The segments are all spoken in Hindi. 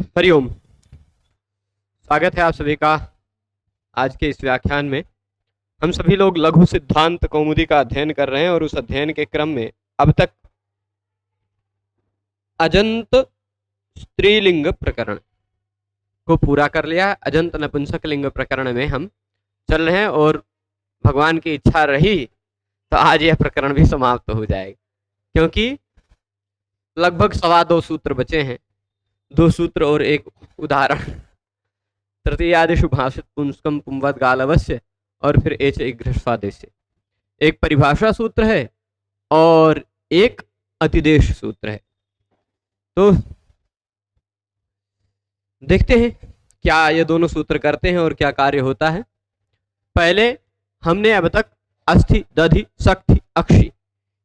हरिओम। स्वागत है आप सभी का आज के इस व्याख्यान में। हम सभी लोग लघु सिद्धांत कौमुदी का अध्ययन कर रहे हैं और उस अध्ययन के क्रम में अब तक अजंत स्त्रीलिंग प्रकरण को पूरा कर लिया। अजंत नपुंसक लिंग प्रकरण में हम चल रहे हैं और भगवान की इच्छा रही तो आज यह प्रकरण भी समाप्त हो जाएगा, क्योंकि लगभग 2.25 सूत्र बचे हैं। 2 सूत्र और एक उदाहरण। तृतीयादिषु भाषित पुंस्कम पुंवद गालवस्य और फिर एच इग्रस्वादेश्य। एक परिभाषा सूत्र है और एक अतिदेश सूत्र है। तो देखते हैं क्या ये दोनों सूत्र करते हैं और क्या कार्य होता है। पहले हमने अब तक अस्थि, दधि, शक्ति, अक्षि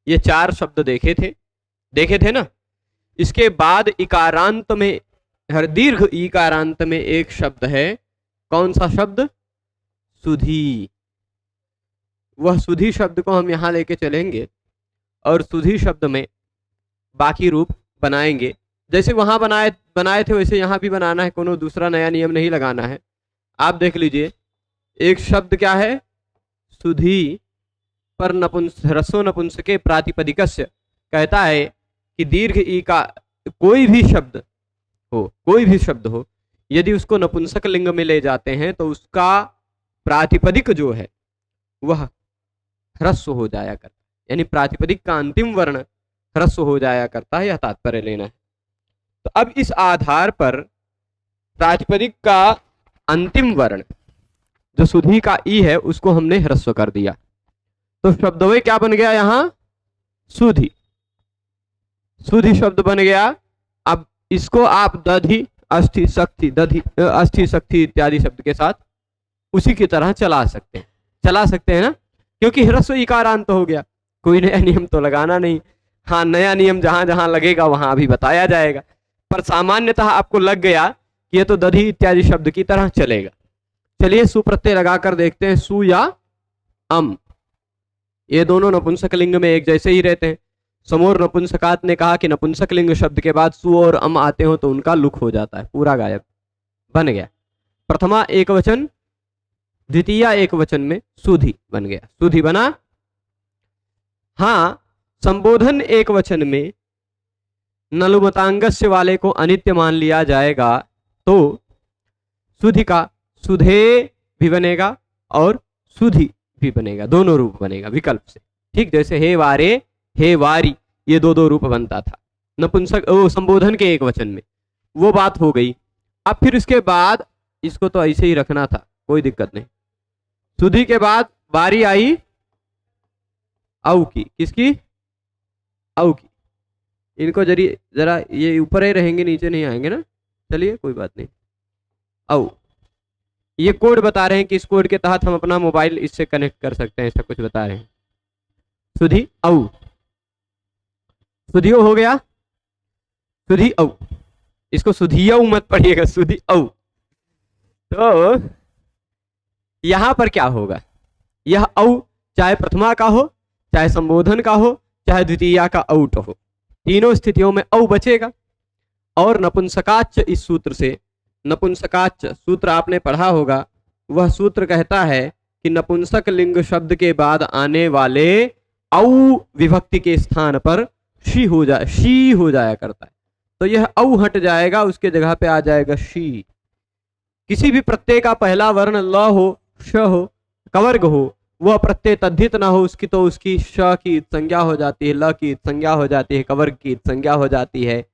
ये 4 शब्द देखे थे ना। इसके बाद इकारांत में, हर दीर्घ ईकारांत में एक शब्द है। कौन सा शब्द? सुधी। वह सुधी शब्द को हम यहां लेके चलेंगे और सुधी शब्द में बाकी रूप बनाएंगे। जैसे वहां बनाए थे वैसे यहां भी बनाना है, कोनो दूसरा नया नियम नहीं लगाना है। आप देख लीजिए, एक शब्द क्या है? सुधी पर ह्रस्व नपुंसके प्रातिपदिकस्य कहता है कि दीर्घ ई का कोई भी शब्द हो, यदि उसको नपुंसक लिंग में ले जाते हैं तो उसका प्रातिपदिक जो है वह ह्रस्व हो जाया करता है, यानी प्रातिपदिक का अंतिम वर्ण ह्रस्व हो जाया करता है। यह तात्पर्य लेना है। तो अब इस आधार पर प्रातिपदिक का अंतिम वर्ण जो सुधी का ई है उसको हमने ह्रस्व कर दिया, तो शब्दवय क्या बन गया? यहां सुधी शब्द बन गया। अब इसको आप दधि, अस्थि, शक्ति इत्यादि शब्द के साथ उसी की तरह चला सकते हैं ना, क्योंकि ह्रस्व इकारांत हो गया। कोई नया नियम तो लगाना नहीं। हाँ, नया नियम जहां जहां लगेगा वहां अभी बताया जाएगा, पर सामान्यतः आपको लग गया कि ये तो दधि इत्यादि शब्द की तरह चलेगा। चलिए सुप्रत्यय लगाकर देखते हैं। सु या अम, ये दोनों नपुंसक लिंग में एक जैसे ही रहते हैं। समोर नपुंसकात ने कहा कि नपुंसक लिंग शब्द के बाद सु और अम आते हो तो उनका लुक हो जाता है, पूरा गायब बन गया। प्रथमा एक वचन, द्वितीया एक वचन में सुधी बन गया, सुधी बना। हाँ, संबोधन एक वचन में नलुमतांगस्य वाले को अनित्य मान लिया जाएगा तो सुधी का सुधे भी बनेगा और सुधी भी बनेगा, दोनों रूप बनेगा विकल्प से। ठीक जैसे हे वारे, हे वारी, ये दो रूप बनता था नपुंसक संबोधन के एक वचन में। वो बात हो गई। अब फिर इसके बाद इसको तो ऐसे ही रखना था, कोई दिक्कत नहीं। सुधी के बाद बारी आई औ की। किसकी? औ की। इनको जरा ये ऊपर ही रहेंगे, नीचे नहीं आएंगे ना। चलिए कोई बात नहीं। औ, ये कोड बता रहे हैं कि इस कोड के तहत हम अपना मोबाइल इससे कनेक्ट कर सकते हैं, ऐसा कुछ बता रहे हैं। सुधी औ, सुधियो हो गया, सुधी औ। इसको सुधियो मत पढ़िएगा, सुधी औ। तो यहां पर क्या होगा? यह औ चाहे प्रथमा का हो, चाहे संबोधन का हो, चाहे द्वितीया का औट हो, तीनों स्थितियों में औ बचेगा। और नपुंसकाच, इस सूत्र से, नपुंसकाच सूत्र आपने पढ़ा होगा। वह सूत्र कहता है कि नपुंसक लिंग शब्द के बाद आने वाले औ विभक्ति के स्थान पर शी हो जाया करता है। तो यह औ हट जाएगा, उसके जगह पे आ जाएगा शी। किसी भी प्रत्यय का पहला वर्ण ल हो, श हो, कवर्ग हो, वह प्रत्यय तद्धित ना हो उसकी, तो उसकी श की संज्ञा हो जाती है, ल की संज्ञा हो जाती है, कवर्ग की संज्ञा हो जाती है,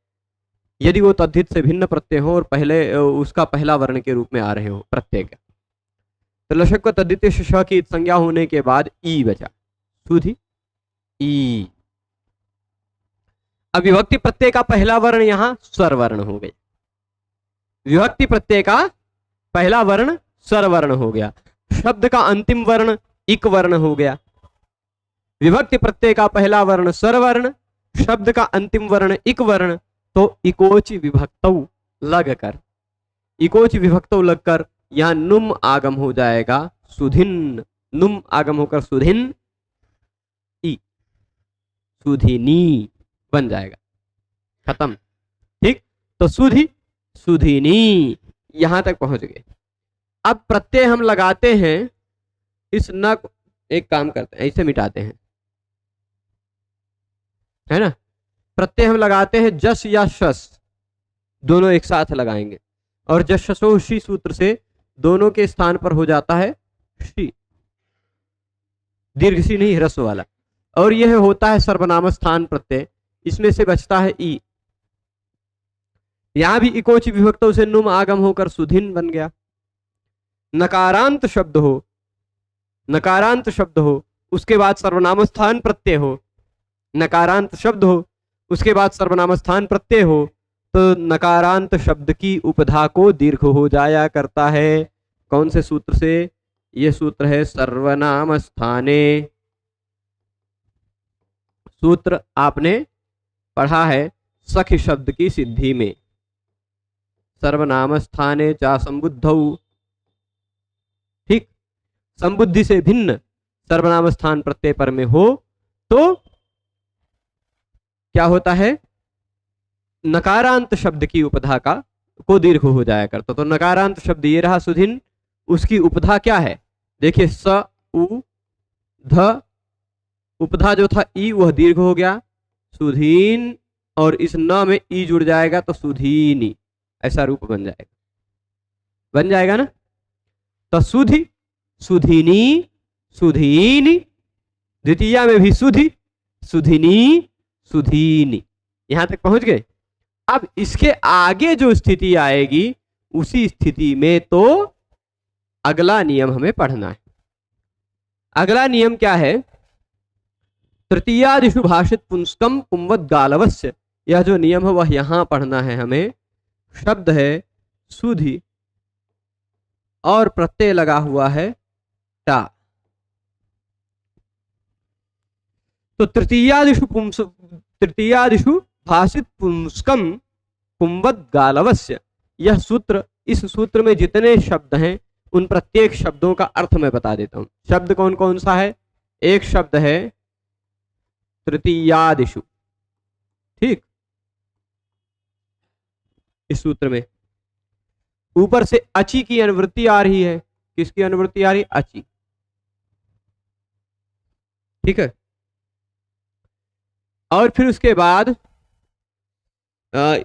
यदि वो तद्धित से भिन्न प्रत्यय हो और पहले उसका पहला वर्ण के रूप में आ रहे हो प्रत्यय का। तो लशक तद्धित श की संज्ञा होने के बाद ई बचा, सुधी ई। अब विभक्ति प्रत्यय का पहला वर्ण यहां स्वर वर्ण हो गया। विभक्ति प्रत्यय का पहला वर्ण स्वर वर्ण हो गया। शब्द का अंतिम वर्ण इक वर्ण हो गया। विभक्ति प्रत्यय का पहला वर्ण स्वर वर्ण, शब्द का अंतिम वर्ण इक वर्ण। तो इकोच विभक्तौ लगकर, इकोच विभक्तौ लगकर यहां नुम आगम हो जाएगा, सुधिन। नुम आगम होकर सुधिन ई, सुधिनी बन जाएगा, खत्म। ठीक, तो सुधि सुधिनी, यहां तक पहुंच गए। अब प्रत्यय हम लगाते हैं इस न को, एक काम करते हैं ऐसे मिटाते हैं, है ना। प्रत्यय हम लगाते हैं जस या शस, दोनों एक साथ लगाएंगे, और जशसो शी सूत्र से दोनों के स्थान पर हो जाता है शी, दीर्घ सी नहीं, ह्रस्व वाला। और यह होता है सर्वनाम स्थान प्रत्यय, इसमें से बचता है ई। यहां भी इकोच विभक्तों से नुम आगम होकर सुधिन बन गया। नकारांत शब्द हो, नकारांत शब्द हो, उसके बाद सर्वनाम स्थान प्रत्यय हो, नकारांत शब्द हो उसके बाद सर्वनाम स्थान प्रत्यय हो, तो नकारांत शब्द की उपधा को दीर्घ हो जाया करता है। कौन से सूत्र से? यह सूत्र है सर्वनाम स्थाने। सूत्र आपने पढ़ा है सखी शब्द की सिद्धि में, सर्वनाम स्थाने चा संबुद्धौ। ठीक, संबुद्धि से भिन्न सर्वनाम स्थान प्रत्यय पर में हो तो क्या होता है? नकारांत शब्द की उपधा का को दीर्घ हो जाया करता। तो नकारांत शब्द ये रहा सुधिन, उसकी उपधा क्या है? देखिए स उ ध, उपधा जो था ई वह दीर्घ हो गया, सुधीन, और इस न में ई जुड़ जाएगा तो सुधीनी, ऐसा रूप बन जाएगा, बन जाएगा ना। तो सुधि, सुधिनी, सुधीनी, द्वितीया में भी सुधि, सुधिनी, सुधीनी, यहां तक पहुंच गए। अब इसके आगे जो स्थिति आएगी उसी स्थिति में तो अगला नियम हमें पढ़ना है। अगला नियम क्या है? तृतीयादिषु भाषित पुंस्कम पुंवत गालवस्य, यह जो नियम है वह यहां पढ़ना है हमें। शब्द है सुधि और प्रत्यय लगा हुआ है टा। तो तृतीयादिषु भाषित पुंस्कम पुंवत गालवस्य, यह सूत्र, इस सूत्र में जितने शब्द हैं उन प्रत्येक शब्दों का अर्थ मैं बता देता हूं। शब्द कौन कौन सा है? एक शब्द है तृतीयादिषु, ठीक, इस सूत्र में ऊपर से अचि की अनुवृत्ति आ रही है। किसकी अनुवृत्ति आ रही है? अचि, ठीक है। और फिर उसके बाद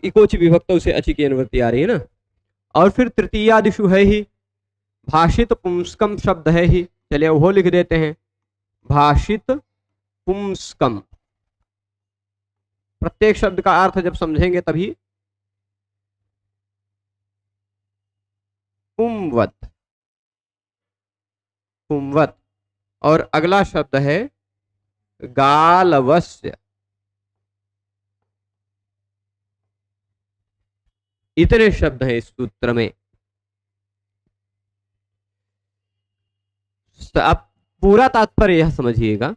इकोच विभक्तों से अचि की अनुवृत्ति आ रही है ना। और फिर तृतीयादिषु है ही, भाषित पुंस्कम शब्द है ही, चलिए वो लिख देते हैं, भाषित पुंस्कम। प्रत्येक शब्द का अर्थ जब समझेंगे तभी। पुंवत, पुंवत, और अगला शब्द है गालवस्य। इतने शब्द हैं इस सूत्र में। अब पूरा तात्पर्य यह समझिएगा।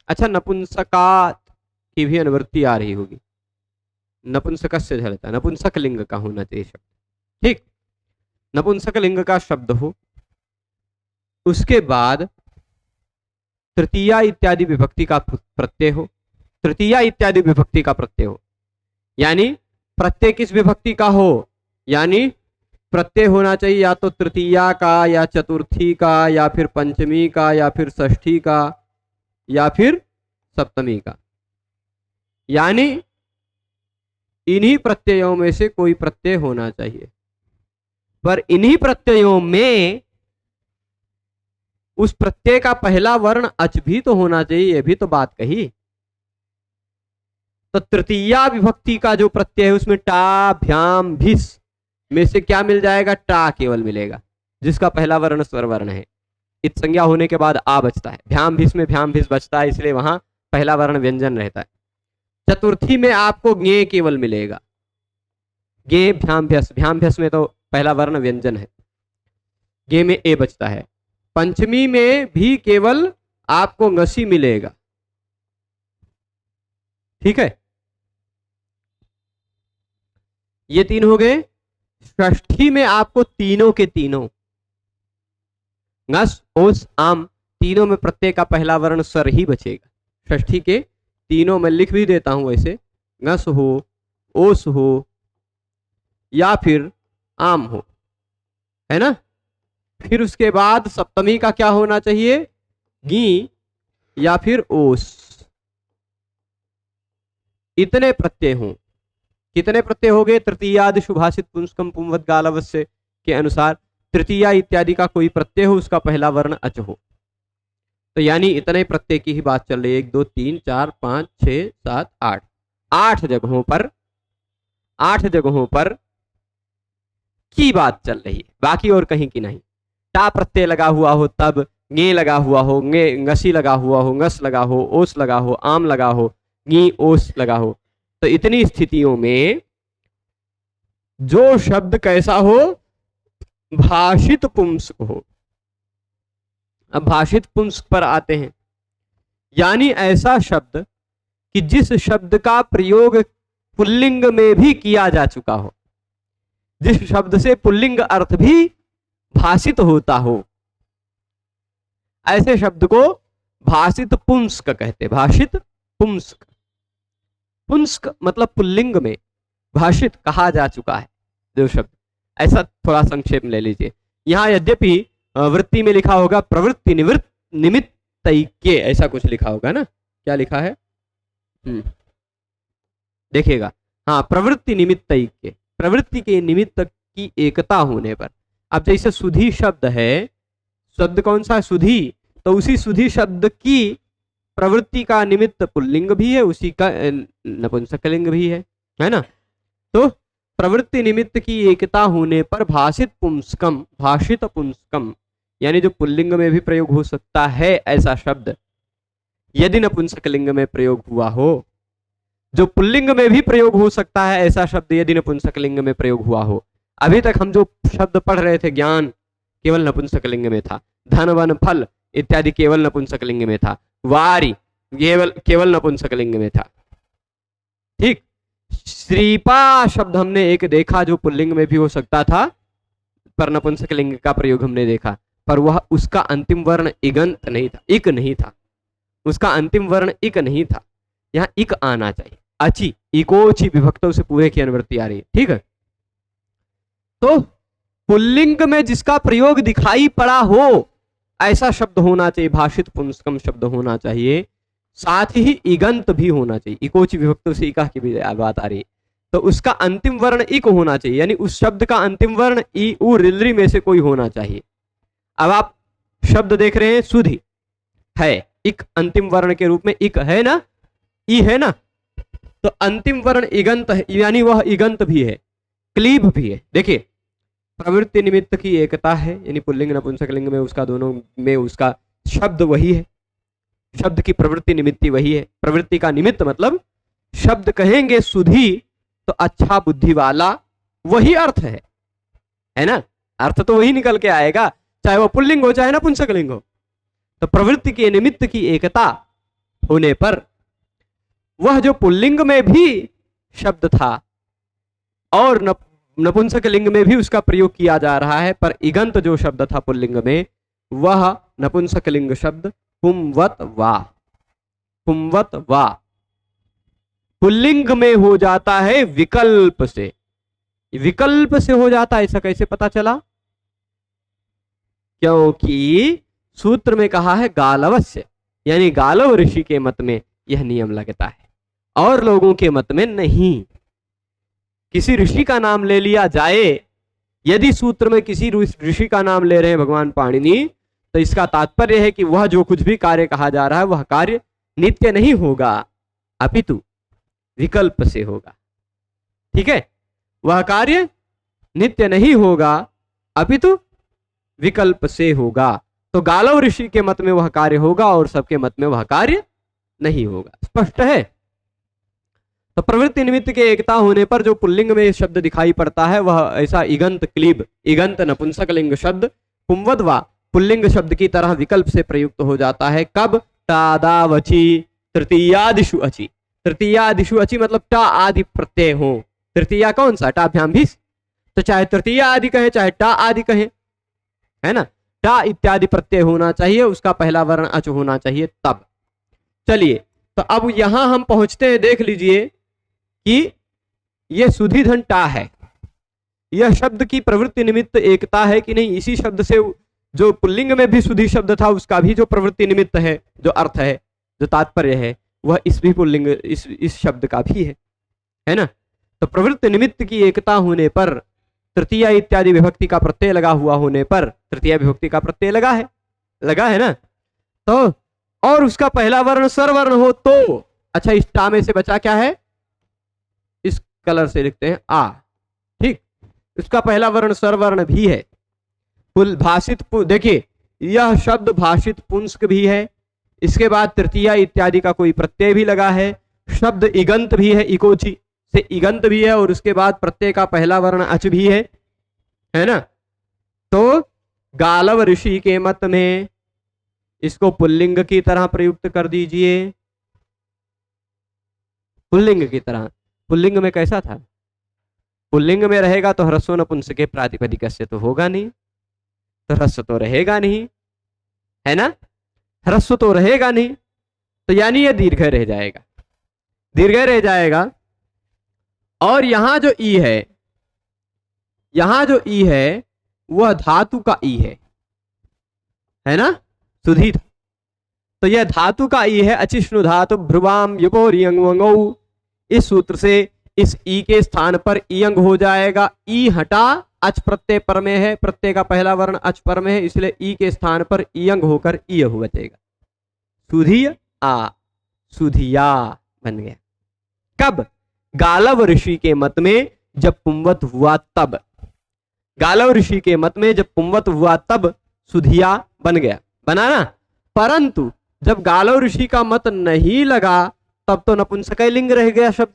अच्छा, नपुंसकात की भी अनुवृत्ति आ रही होगी, नपुंसक से झलता है, नपुंसक लिंग का होना चाहिए शब्द, ठीक, नपुंसक लिंग का शब्द हो, उसके बाद तृतीया इत्यादि विभक्ति का प्रत्यय हो, तृतीया इत्यादि विभक्ति का प्रत्यय हो, यानी प्रत्यय किस विभक्ति का हो? यानी प्रत्यय होना चाहिए या तो तृतीया का, या चतुर्थी का, या फिर पंचमी का, या फिर षष्ठी का, या फिर सप्तमी का। यानी इन्हीं प्रत्ययों में से कोई प्रत्यय होना चाहिए। पर इन्हीं प्रत्ययों में उस प्रत्यय का पहला वर्ण अच भी तो होना चाहिए, यह भी तो बात कही। तो तृतीया विभक्ति का जो प्रत्यय है उसमें टा भ्याम भिस में से क्या मिल जाएगा? टा केवल मिलेगा, जिसका पहला वर्ण स्वर वर्ण है। इत संज्ञा होने के बाद आ बचता है। भ्याम भिस में भ्याम भिस बचता है, इसलिए वहां पहला वर्ण व्यंजन रहता है। चतुर्थी में आपको ज्ञे केवल मिलेगा, गे भ्याम भ्यस, भ्याम भ्यस में तो पहला वर्ण व्यंजन है, गे में ए बचता है। पंचमी में भी केवल आपको ngसी मिलेगा, ठीक है। ये तीन हो गए। षष्ठी में आपको तीनों के तीनों ngस ओस आम, तीनों में प्रत्यय का पहला वर्ण स्वर ही बचेगा। षष्ठी के तीनों में लिख भी देता हूं वैसे, ngस हो, ओस हो, या फिर आम हो, है ना। फिर उसके बाद सप्तमी का क्या होना चाहिए, गी या फिर ओस, इतने प्रत्यय हों। कितने प्रत्यय हो गए, तृतीयादि सुभाषित पुंस्कम पुंवत गालवस्य के अनुसार तृतीया इत्यादि का कोई प्रत्यय हो, उसका पहला वर्ण अच हो। तो यानी इतने प्रत्यय की ही बात चल रही है, 1 2 3 4 5 6 7 8, 8 जगहों पर की बात चल रही है, बाकी और कहीं की नहीं। टा प्रत्यय लगा हुआ हो तब, गे लगा हुआ हो, गे ngसी लगा हुआ हो, ngस लगा हो, ओस लगा हो, आम लगा हो, गी ओस लगा हो। तो इतनी स्थितियों में जो शब्द कैसा हो, भाषित पुंस्क हो। अब भाषित पुंस्क पर आते हैं, यानी ऐसा शब्द कि जिस शब्द का प्रयोग पुल्लिंग में भी किया जा चुका हो, जिस शब्द से पुल्लिंग अर्थ भी भाषित होता हो, ऐसे शब्द को भाषित पुंस्क कहते। भाषित पुंस्क, पुंस्क मतलब पुल्लिंग में भाषित कहा जा चुका है जो शब्द, ऐसा थोड़ा संक्षेप में ले लीजिए। यहां यद्यपि वृत्ति में लिखा होगा प्रवृत्ति निवृत्त निमित्तैक्य, ऐसा कुछ लिखा होगा ना, क्या लिखा है देखिएगा, हाँ, प्रवृत्ति निमित्तैक्य, प्रवृत्ति के निमित्त की एकता होने पर। अब जैसे सुधी शब्द है, शब्द कौन सा है, सुधी, तो उसी सुधी शब्द की प्रवृत्ति का निमित्त पुल्लिंग भी है, उसी का नपुंसकलिंग भी है ना। तो प्रवृत्ति निमित्त की एकता होने पर भाषित पुंस्कम यानी जो पुल्लिंग में भी प्रयोग हो सकता है ऐसा शब्द, यदि नपुंसकलिंग में प्रयोग हुआ हो, जो पुल्लिंग में भी प्रयोग हो सकता है ऐसा शब्द यदि नपुंसकलिंग में प्रयोग हुआ हो। अभी तक हम जो शब्द पढ़ रहे थे, ज्ञान केवल नपुंसकलिंग में था, धन वन फल इत्यादि केवल नपुंसकलिंग में था, वारी केवल नपुंसकलिंग में था, ठीक। श्रीपा शब्द हमने एक देखा जो पुल्लिंग में भी हो सकता था, पर नपुंसकलिंग का प्रयोग हमने देखा, पर वह उसका अंतिम वर्ण इगंत नहीं था, इक नहीं था, उसका अंतिम वर्ण इक नहीं था। यहां इक आना चाहिए, अची, इकोची विभक्तों से पूरे की अनुवृत्ति आ रही है, ठीक है। तो पुल्लिंग में जिसका प्रयोग दिखाई पड़ा हो ऐसा शब्द होना चाहिए, भाषित पुंस्कम शब्द होना चाहिए, साथ ही इगंत भी होना चाहिए, इकोची विभक्तों से इका की भी बात आ रही है, तो उसका अंतिम वर्ण इक होना चाहिए, यानी उस शब्द का अंतिम वर्ण ई उ रिलरी में से कोई होना चाहिए। अब आप शब्द देख रहे हैं, सुधी है, इक अंतिम वर्ण के रूप में इक है ना, ई है ना, तो अंतिम वर्ण इगंत है, यानी वह इगंत भी है, क्लीब भी है। देखिए, प्रवृत्ति निमित्त की एकता है, यानी पुल्लिंग नपुंसकलिंग में उसका दोनों में उसका शब्द वही है, शब्द की प्रवृत्ति निमित्ती वही है। प्रवृत्ति का निमित्त मतलब शब्द कहेंगे सुधी तो अच्छा बुद्धि वाला, वही अर्थ है ना, अर्थ तो वही निकल के आएगा, चाहे वह पुल्लिंग हो चाहे नपुंसकलिंग हो। तो प्रवृत्ति के निमित्त की एकता होने पर वह जो पुल्लिंग में भी शब्द था और नपुंसकलिंग में भी उसका प्रयोग किया जा रहा है, पर इगंत जो शब्द था पुल्लिंग में, वह नपुंसकलिंग शब्द पुंवत वा पुल्लिंग में हो जाता है विकल्प से। विकल्प से हो जाता है, ऐसा कैसे पता चला, क्योंकि सूत्र में कहा है गालवस्य, यानी गालव ऋषि के मत में यह नियम लगता है और लोगों के मत में नहीं। किसी ऋषि का नाम ले लिया जाए, यदि सूत्र में किसी ऋषि का नाम ले रहे हैं भगवान पाणिनि, तो इसका तात्पर्य है कि वह जो कुछ भी कार्य कहा जा रहा है वह कार्य नित्य नहीं होगा, अपितु विकल्प से होगा, ठीक है। वह कार्य नित्य नहीं होगा अपितु विकल्प से होगा। तो गालव ऋषि के मत में वह कार्य होगा और सबके मत में वह कार्य नहीं होगा, स्पष्ट है। तो प्रवृत्ति निमित्त के एकता होने पर जो पुल्लिंग में शब्द दिखाई पड़ता है वह ऐसा इगंत क्लीब, इगंत नपुंसकलिंग शब्द पुंवद्वा पुल्लिंग शब्द की तरह विकल्प से प्रयुक्त हो जाता है। कब, टादावची तृतीयादिशु अचि, तृतीयादिशु अचि मतलब टा आदि प्रत्यय हो। तृतीया कौन सा, टाभ्याम भी, तो चाहे तृतीया आदि कहे चाहे टा आदि कहे, है ना, टा इत्यादि प्रत्यय होना चाहिए, उसका पहला वर्ण अच होना चाहिए तब। चलिए, तो अब यहां हम पहुंचते हैं, देख लीजिए कि ये सुधी धन टा है, यह शब्द की प्रवृत्ति निमित्त एकता है कि नहीं, इसी शब्द से जो पुल्लिंग में भी सुधी शब्द था उसका भी जो प्रवृत्ति निमित्त है, जो अर्थ है, जो तात्पर्य है, वह इस भी पुल्लिंग इस शब्द का भी है ना। तो प्रवृत्ति निमित्त की एकता होने पर, तृतीया इत्यादि विभक्ति का प्रत्यय लगा हुआ होने पर, तृतीया विभक्ति का प्रत्यय लगा है ना, तो और उसका पहला वर्ण स्वरवर्ण हो तो, अच्छा इस टा में से बचा क्या है, इस कलर से लिखते हैं आ, ठीक, उसका पहला वर्ण स्वरवर्ण भी है। भाषित, देखिए यह शब्द भाषित पुंस्क भी है, इसके बाद तृतीया इत्यादि का कोई प्रत्यय भी लगा है, शब्द इगंत भी है, इकोची से इगंत भी है, और उसके बाद प्रत्यय का पहला वर्ण अच भी है ना। तो गालव ऋषि के मत में इसको पुल्लिंग की तरह प्रयुक्त कर दीजिए, पुल्लिंग की तरह। पुल्लिंग में कैसा था, पुल्लिंग में रहेगा तो ह्रस्व नपुंसक के प्रातिपदिक से तो होगा नहीं, तो ह्रस्व तो रहेगा नहीं, है ना, ह्रस्व तो रहेगा नहीं, तो यानी यह दीर्घ रह जाएगा, दीर्घ रह जाएगा। और यहां जो ई है, यहां जो ई है वह धातु का ई है ना, सुधी था, तो यह धातु का ई है, अचिष्णु धातु भ्रुवाम युपोरियंगौ, इस सूत्र से इस ई के स्थान पर इयंग हो जाएगा, ई हटा, अच प्रत्यय पर में है, प्रत्यय का पहला वर्ण अच पर में है, इसलिए ई के स्थान पर इयंग होकर ईय हो बचेगा, सुधिय आ, सुधिया बन गया। कब, गालव ऋषि के मत में जब पुंवत हुआ तब, गालव ऋषि के मत में जब पुंवत हुआ तब सुधिया बन गया, बना ना। परंतु जब गालव ऋषि का मत नहीं लगा तब तो नपुंसक लिंग रह गया शब्द,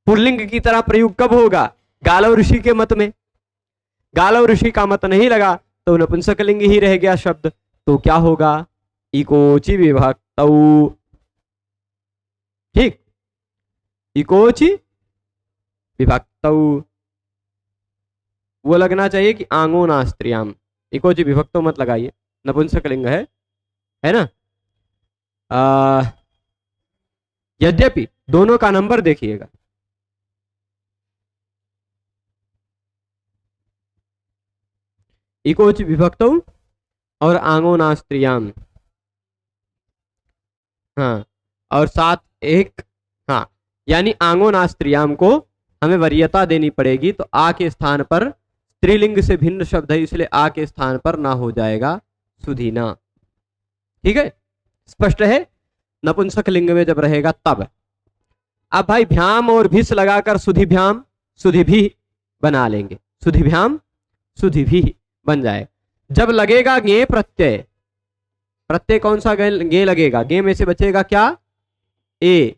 पुल्लिंग की तरह प्रयोग कब होगा, गालव ऋषि के मत में। गालव ऋषि का मत नहीं लगा तो नपुंसक लिंग ही रह गया शब्द, तो क्या होगा, इकोची विभक्तौ, ठीक, इकोची विभक्तौ, वो लगना चाहिए कि आंगो नास्त्रियाम, इकोची विभक्तौ मत लगाइए, नपुंसक लिंग है ना। यद्यपि दोनों का नंबर देखिएगा, इकोच विभक्तौ और आंगो नास्त्रियाम, हाँ, और साथ एक, हाँ, यानी आंगो नास्त्रियाम को हमें वरीयता देनी पड़ेगी, तो आ के स्थान पर स्त्रीलिंग से भिन्न शब्द है, इसलिए आ के स्थान पर ना हो जाएगा सुधीना, ठीक है, स्पष्ट है। नपुंसक लिंग में जब रहेगा तब। अब भाई भ्याम और भिस लगाकर सुधिभ्याम सुधिभी बना लेंगे, सुधिभ्याम सुधिभी बन जाए। जब लगेगा गे प्रत्यय, प्रत्यय कौन सा गे लगेगा, गे में से बचेगा क्या, ए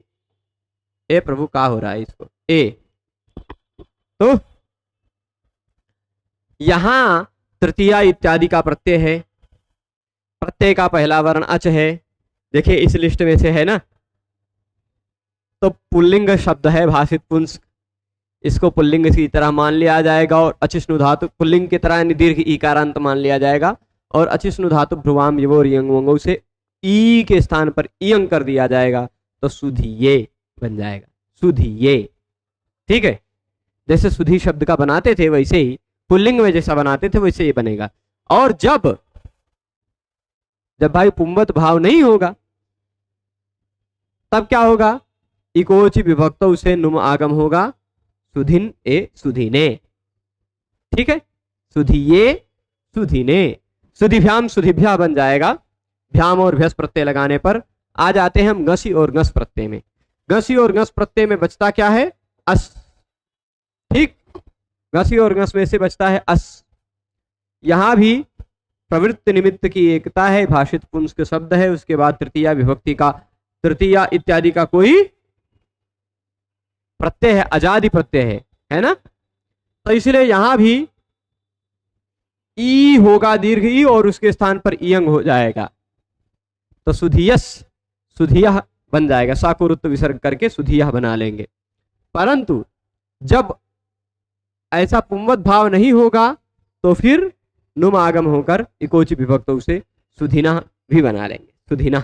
प्रभु का हो रहा है इसको, ए, तो यहां तृतीया इत्यादि का प्रत्यय है, प्रत्यय का पहला वर्ण अच है, देखिए इस लिस्ट में से है ना, तो पुल्लिंग शब्द है भाषित पुंस्क, इसको पुल्लिंग की तरह मान लिया जाएगा, और अचिष्णु धातु पुल्लिंग की तरह यानी दीर्घ ईकारांत मान लिया जाएगा, और अचिष्णु धातु भ्रुवाम युवोर यंगवंगौ से ई के स्थान पर इयंग कर दिया जाएगा, तो सुधिये बन जाएगा, सुधिये, ठीक है। जैसे सुधी शब्द का बनाते थे वैसे ही पुल्लिंग में जैसा बनाते थे वैसे ही बनेगा। और जब भाई पुंवत भाव नहीं होगा तब क्या होगा, इकोची विभक्तौ से नुम आगम होगा, सुधिन ए सुधिने, ठीक है, सुधिये सुधिने, सुधिभ्याम सुधिभ्या बन जाएगा, भ्याम और भ्यस प्रत्यय लगाने पर। आ जाते हैं हम गसी और गस प्रत्यय में। गसी और गस प्रत्यय में बचता क्या है, अस, ठीक, गसी और गस में से बचता है अस। यहां भी प्रवृत्ति निमित्त की एकता है, भाषित पुंस्क शब्द है, उसके बाद तृतीया विभक्ति का, तृतीया इत्यादि का कोई प्रत्यय है, अजादि प्रत्यय है ना, तो इसलिए यहां भी ई होगा दीर्घ ई, और उसके स्थान पर इयंग हो जाएगा, तो सुधियस सुधिया बन जाएगा, साकुरुत्त विसर्ग करके सुधिया बना लेंगे। परंतु जब ऐसा पुंवत भाव नहीं होगा तो फिर नुम आगम होकर इकोच विभक्तों से सुधिना भी बना लेंगे, सुधिना,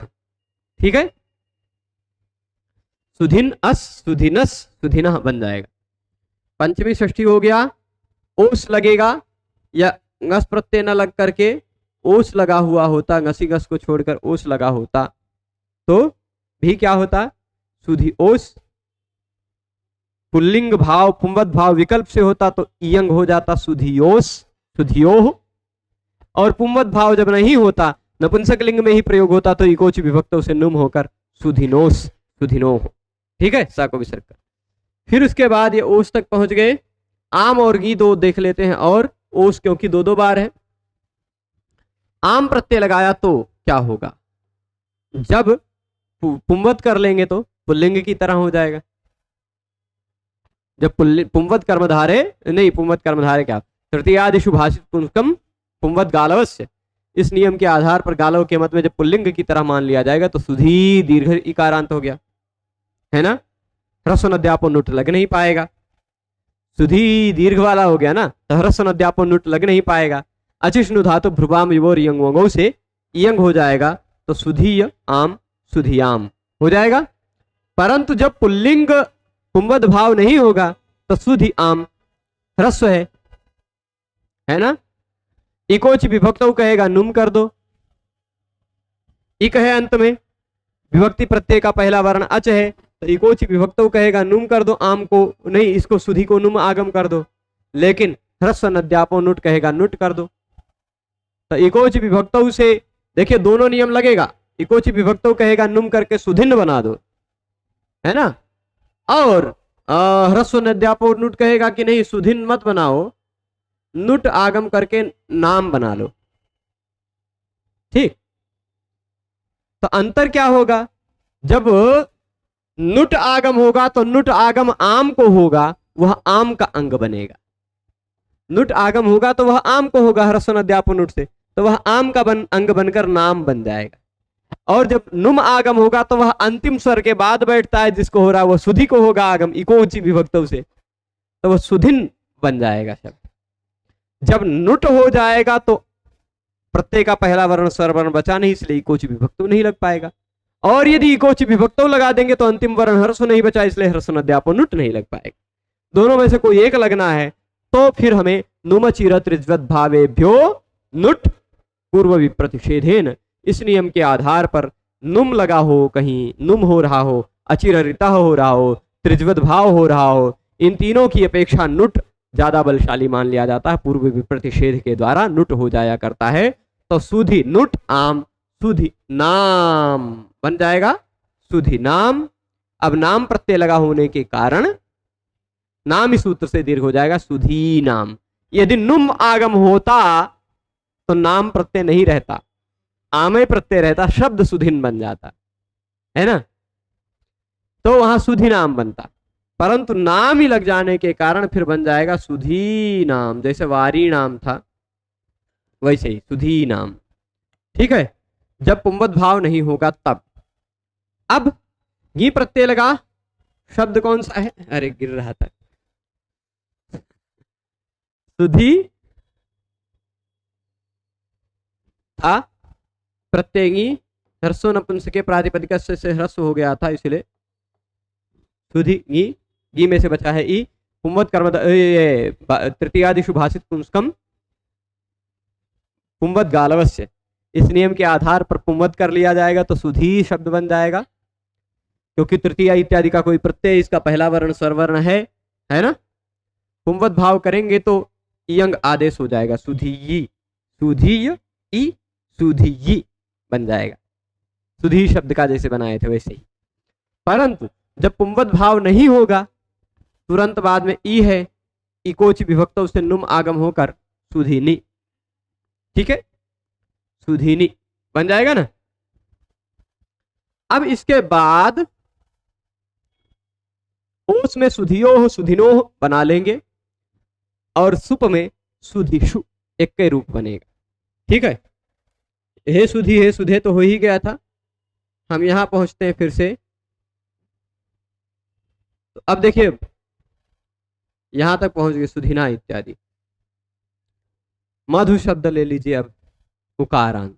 ठीक है, सुधिन अस सुधिनस सुधिना बन जाएगा। पंचमी षष्ठी हो गया, ओस लगेगा या ngस प्रत्यय न लग करके ओस लगा हुआ होता, ngसी ngस को छोड़कर ओस लगा होता तो भी क्या होता, सुधी ओस। पुल्लिंग भाव पुंवत भाव विकल्प से होता तो इयंग हो जाता सुधियोस, सुधियोह। और पुंवत भाव जब नहीं होता, नपुंसक लिंग में ही प्रयोग होता तो इकोच विभक्त से नुम होकर सुधिनोस, सुधिनोह। ठीक है, सा को विसर्ग कर। फिर उसके बाद ये ओस तक पहुंच गए। आम और गी दो देख लेते हैं, और ओस क्योंकि दो दो बार है। आम प्रत्यय लगाया तो क्या होगा, जब पुंवत कर लेंगे तो पुल्लिंग की तरह हो जाएगा। जब पुंवत कर्मधारे नहीं, पुंवत कर्मधारे क्या, तृतीयादिशु भाषित पुंस्कम पुंवत गालवस्य, इस नियम के आधार पर गालव के मत में जब पुल्लिंग की तरह मान लिया जाएगा तो सुधी दीर्घ इकारांत हो गया, है ना। ह्रस्व अध्यापन नुट लग नहीं पाएगा, सुधी दीर्घ वाला हो गया ना, तो ह्रस्व अध्यापन नुट लग नहीं पाएगा। अचिष्णु धातु भ्रुवाम विभोर यंग से यंग हो जाएगा तो सुधीय आम, सुधियाम हो जाएगा। परंतु जब पुल्लिंग पुंवत भाव नहीं होगा तो सुधि आम ह्रस्व है ना। इकोच विभक्तौ कहेगा नुम कर दो, इक है अंत में, विभक्ति प्रत्यय का पहला वर्ण अच है तो इकोच विभक्तौ कहेगा नुम कर दो, आम को नहीं, इसको सुधि को नुम आगम कर दो। लेकिन ह्रस्व नद्यापो नुट कहेगा नुट कर दो। तो इकोच विभक्तौ से देखिए दोनों नियम लगेगा। इकोच विभक्तौ कहेगा नुम करके सुधिन बना दो, है ना। और ह्रस्व नद्यापो नुट कहेगा कि नहीं सुधिन मत बनाओ, नुट आगम करके नाम बना लो। ठीक, तो अंतर क्या होगा, जब नुट आगम होगा तो नुट आगम आम को होगा, वह आम का अंग बनेगा। नुट आगम होगा तो वह आम को होगा ह्रस्व अध्यापो नुट से, तो वह आम का अंग बनकर नाम बन जाएगा। और जब नुम आगम होगा तो वह अंतिम स्वर के बाद बैठता है, जिसको हो रहा है वह सुधि को होगा आगम इकोची विभक्तों से, तो वह सुधिन बन जाएगा शब्द। जब नुट हो जाएगा तो प्रत्यय का पहला वर्ण स्वर वर्ण बचा नहीं, इसलिए इकोच विभक्तो नहीं लग पाएगा। और यदि इकोच विभक्तो लगा देंगे तो अंतिम वर्ण ह्रस्व नहीं बचा, इसलिए ह्रस्व अध्यापो नुट नहीं लग पाएगा। दोनों में से कोई एक लगना है तो फिर हमें नुम चिरत ऋज्वत भावेभ्यो नुट पूर्व विप्रतिषेधेन, इस नियम के आधार पर नुम लगा हो, कहीं नुम हो रहा हो, अचिररिता हो रहा हो, त्रिज्वत भाव हो रहा हो, इन तीनों की अपेक्षा नुट ज्यादा बलशाली मान लिया जाता है। पूर्व विप्रतिषेध के द्वारा नुट हो जाया करता है। तो सुधि नुट आम, सुधि नाम बन जाएगा, सुधि नाम। अब नाम प्रत्यय लगा होने के कारण नाम इस सूत्र से दीर्घ हो जाएगा, सुधी नाम। यदि नुम आगम होता तो नाम प्रत्यय नहीं रहता, आमय प्रत्यय रहता, शब्द सुधिन बन जाता, है ना। तो वहां सुधि नाम बनता, परंतु नाम ही लग जाने के कारण फिर बन जाएगा सुधी नाम। जैसे वारी नाम था वैसे ही सुधी नाम। ठीक है, जब पुंवत भाव नहीं होगा तब। अब ये प्रत्यय लगा, शब्द कौन सा है, अरे गिर रहा था, सुधी था, प्रत्यय ह्रस्व नपुंसके प्रातिपदिक से ह्रस्व हो गया था, इसलिए सुधी गी में से बचा है ई। पुंवत कर्म तृतीयादिशु भाषित पुंस्कम पुंवत गालवस्य, इस नियम के आधार पर पुंवत कर लिया जाएगा तो सुधी शब्द बन जाएगा, क्योंकि तृतीया इत्यादि का कोई प्रत्यय इसका पहला वर्ण स्वरवर्ण है ना। पुंवत भाव करेंगे तो यंग आदेश हो जाएगा, सुधीयी, सुधीय ई सुधीयी बन जाएगा, सुधी शब्द का जैसे बनाए थे वैसे ही। परंतु जब पुंवत भाव नहीं होगा, तुरंत बाद में ई है, इकोच विभक्तों से नुम आगम होकर सुधीनी, ठीक है, सुधीनी बन जाएगा ना। अब इसके बाद ओस में सुधियो सुधिनो बना लेंगे और सुप में सुधिशु एक के रूप बनेगा। ठीक है, हे सुधी हे सुधे तो हो ही गया था। हम यहां पहुंचते हैं फिर से। तो अब देखिए यहां तक पहुंच गए सुधिना इत्यादि। मधु शब्द ले लीजिए। अब उकारांत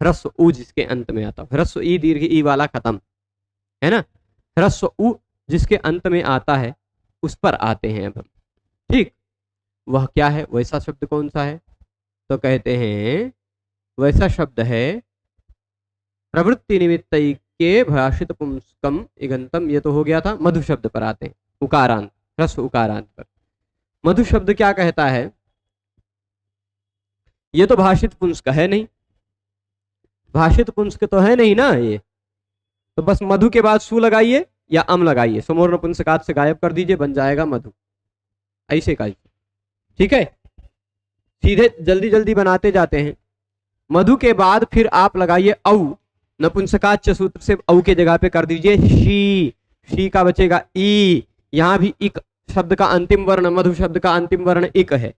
ह्रस्व उ जिसके अंत में आता, ह्रस्व ई दीर्घ ई वाला खत्म है ना, ह्रस्व उ जिसके अंत में आता है उस पर आते हैं अब हम। ठीक, वह क्या है, वैसा शब्द कौन सा है? तो कहते हैं वैसा शब्द है प्रवृत्ति निमित्त के भाषित पुंस्कम इगंतम। ये तो हो गया था। मधु शब्द पर आते हैं, उकारांत, ह्रस्व उकारांत पर। मधु शब्द क्या कहता है? ये तो भाषित पुंस्क है नहीं, भाषित पुंस्क तो है नहीं ना ये, तो बस मधु के बाद सु लगाइए या अम लगाइए, समूर्ण पुंस्कात से गायब कर दीजिए, बन जाएगा मधु। ऐसे का, ठीक है। सीधे जल्दी जल्दी बनाते जाते हैं। मधु के बाद फिर आप लगाइए औ, नपुंसकाच सूत्र से औ के जगह पे कर दीजिए शी, शी का बचेगा ई। यहां भी इक शब्द का अंतिम वर्ण, मधु शब्द का अंतिम वर्ण इक है,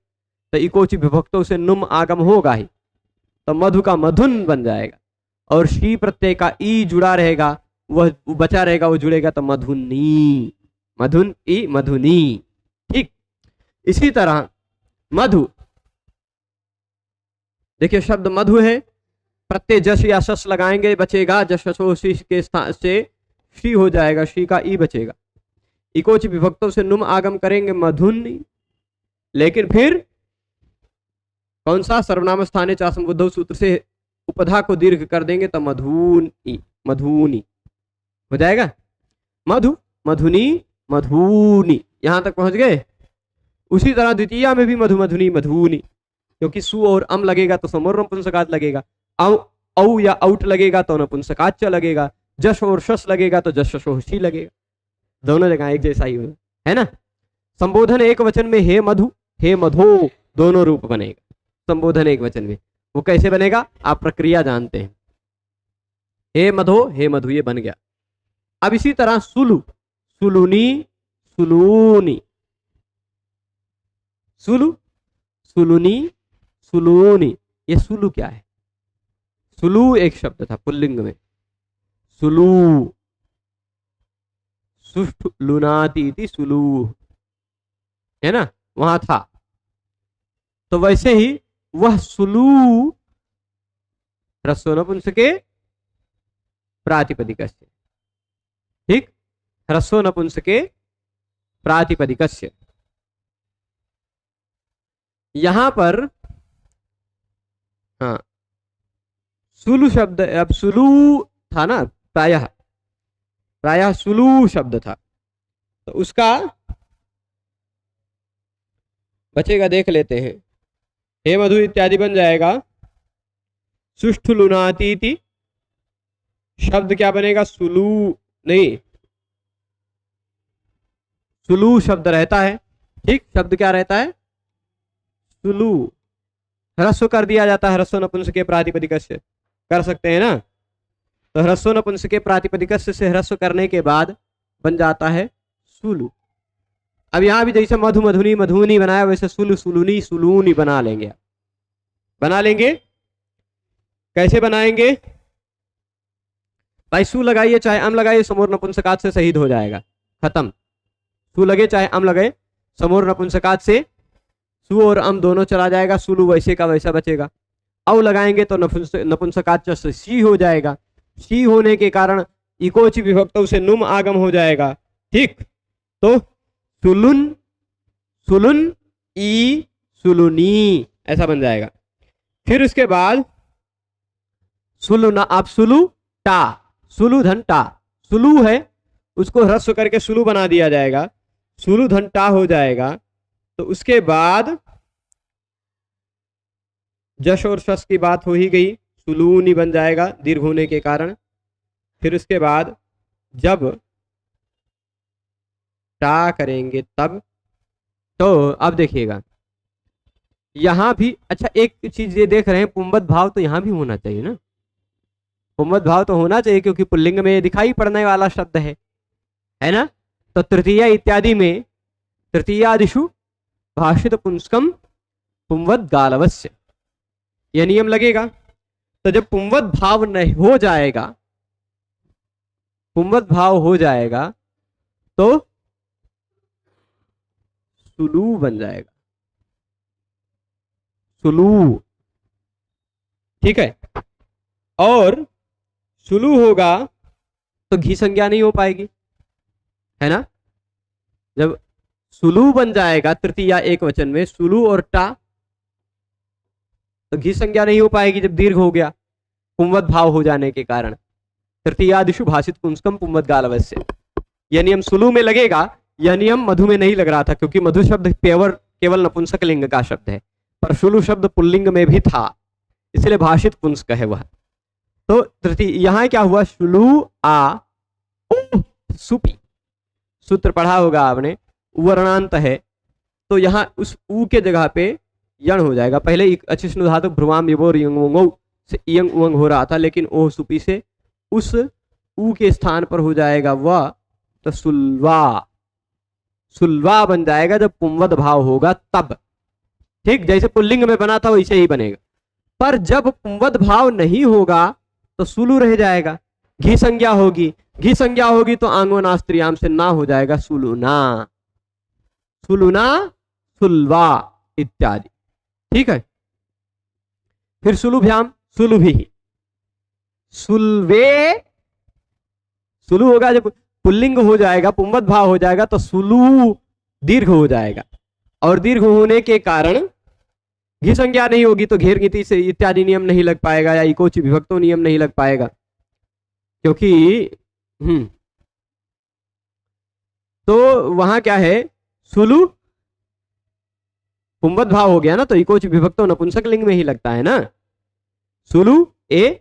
तो इकोची विभक्तों से नुम आगम होगा ही, तो मधु का मधुन बन जाएगा। और शी प्रत्यय का ई जुड़ा रहेगा, वह बचा रहेगा, वो जुड़ेगा तो मधुनी, मधुन ई मधुनी। ठीक, इसी तरह मधु, देखिए शब्द मधु है, प्रत्यय जश या शस लगाएंगे बचेगा, जशो शी के स्थान से शी हो जाएगा, शी का ई बचेगा। इकोच विभक्तों से नुम आगम करेंगे मधुनी, लेकिन फिर कौन सा? सर्वनाम स्थाने चासम बुद्धौ सूत्र से उपधा को दीर्घ कर देंगे तो मधुनी, मधुनी हो जाएगा। मधु, मधुनी, मधुनी, यहां तक पहुंच गए। उसी तरह द्वितीया में भी मधु, मधुनी, मधुनी, क्योंकि सु और अम लगेगा तो समूर्ण नपुंसकात लगेगा, औ या औट लगेगा तो नपुंसकाच लगेगा, जश और शस लगेगा तो जशोशी लगेगा, दोनों जगह एक जैसा ही होगा, है ना। संबोधन एक वचन में हे मधु, हे मधो, दोनों रूप बनेगा। संबोधन एक वचन में वो कैसे बनेगा? आप प्रक्रिया जानते हैं। हे मधो, हे मधु, ये बन गया। अब इसी तरह सुलु, सुलुनी, सुलूनी, सुलु, सुलुनी, सुलूनी, ये सुलु क्या है? सुलु एक शब्द था पुल्लिंग में, सुलु, सुष्ठ लुनाती थी सुलु, है ना, वहां था। तो वैसे ही वह सुलु ह्रस्व नपुंसके प्रातिपदिकस्य, ठीक, ह्रस्व नपुंसके प्रातिपदिकस्य। यहां पर हाँ सुलु शब्द, अब सुलु था ना, प्रायः प्रायः सुलु शब्द था, तो उसका बचेगा, देख लेते हैं। हे मधु इत्यादि बन जाएगा। सुष्ठु लुनातीति शब्द क्या बनेगा? सुलु नहीं, सुलु शब्द रहता है, ठीक, शब्द क्या रहता है? सुलु। ह्रस्व कर दिया जाता है, ह्रस्व नपुंसके प्रातिपदिकस्य, कर सकते हैं ना। तो ह्रस्व नपुंसके प्रातिपदिकस्य से ह्रस्व करने के बाद बन जाता है सुलु। अब यहां भी जैसे मधु, मधुनी, मधुनी बनाया, वैसे सुलु, सुलुनी, सुलूनी बना लेंगे। बना लेंगे, कैसे बनाएंगे भाई? सु लगाइए चाहे अम लगाइए, समूर्ण नपुंसकात से शहीद हो जाएगा, खत्म। सु लगे चाहे अम लगे, समूर्ण नपुंसकात से सु और अम दोनों चला जाएगा, सुलु वैसे का वैसा बचेगा। औ लगाएंगे तो नपुंसकात से सी हो जाएगा, सी होने के कारण इकोची विभक्तों से नुम आगम हो जाएगा, ठीक। तो सुलुन, सुलुन ई सुलुनी, ऐसा बन जाएगा। फिर उसके बाद सुलुना, आप सुलु टा, सुलु धन टा, सुलु है उसको ह्रस्व करके सुलु बना दिया जाएगा, सुलु धन टा हो जाएगा। तो उसके बाद जश और शस की बात हो ही गई, सुलूनी बन जाएगा दीर्घ होने के कारण। फिर उसके बाद जब टा करेंगे तब, तो अब देखिएगा यहां भी, अच्छा एक चीज ये देख रहे हैं, पुंवत भाव तो यहां भी होना चाहिए ना, पुंवत भाव तो होना चाहिए, क्योंकि पुल्लिंग में दिखाई पड़ने वाला शब्द है ना। तो तृतीया इत्यादि में, तृतीयादिषु भाषित पुंस्कम पुंवत गालवस्य, यह नियम लगेगा। तो जब पुंवत भाव नहीं हो जाएगा, पुंवत भाव हो जाएगा तो सुलू बन जाएगा, सुलू, ठीक है। और सुलू होगा तो घी संज्ञा नहीं हो पाएगी, है ना। जब सुलू बन जाएगा तृतीया एक वचन में, सुलू और टा, तो घी संज्ञा नहीं हो पाएगी जब दीर्घ हो गया पुंवत भाव हो जाने के कारण। तृतीयादिशु भाषित पुंस्कम पुंवत गालवस्य, यह नियम सुलू में लगेगा, यह नियम मधु में नहीं लग रहा था क्योंकि मधु शब्द केवल नपुंसक लिंग का शब्द है, पर सुलू शब्द पुल्लिंग में भी था, इसलिए भाषित पुंस्क है वह। तो तृतीय यहां क्या हुआ, सुलू आ ओ सुपी, सूत्र पढ़ा होगा आपने, वर्णांत है, तो यहां उस ऊ के जगह पे यण हो जाएगा। पहले अचिष्णु धातु भ्रुवाम यबोर यंग से यंग उंग हो रहा था, लेकिन ओह सुपी से उस ऊ के स्थान पर हो जाएगा वह, तो सुलवा, सुलवा बन जाएगा जब पुंवद भाव होगा तब। ठीक, जैसे पुल्लिंग में बना था वैसे ही बनेगा। पर जब पुंवद भाव नहीं होगा तो सुलू रह जाएगा, घी संज्ञा होगी, घी संज्ञा होगी तो आंगोनास्त्रियाम से ना हो जाएगा सुलुना, सुलुना, सुलवा इत्यादि। ठीक है, फिर सुलुभ्याम सुलुभी, सुलवे, सुलू होगा जब पुल्लिंग हो जाएगा, पुंवत भाव हो जाएगा तो सुलू दीर्घ हो जाएगा, और दीर्घ होने के कारण घी संज्ञा नहीं होगी तो घेर गीति से इत्यादि नियम नहीं लग पाएगा, या इकोच विभक्तो नियम नहीं लग पाएगा, क्योंकि तो वहां क्या है, सुलू पुंवत भाव हो गया ना, तो इकोच विभक्तो नपुंसक लिंग में ही लगता है ना। सुलू ए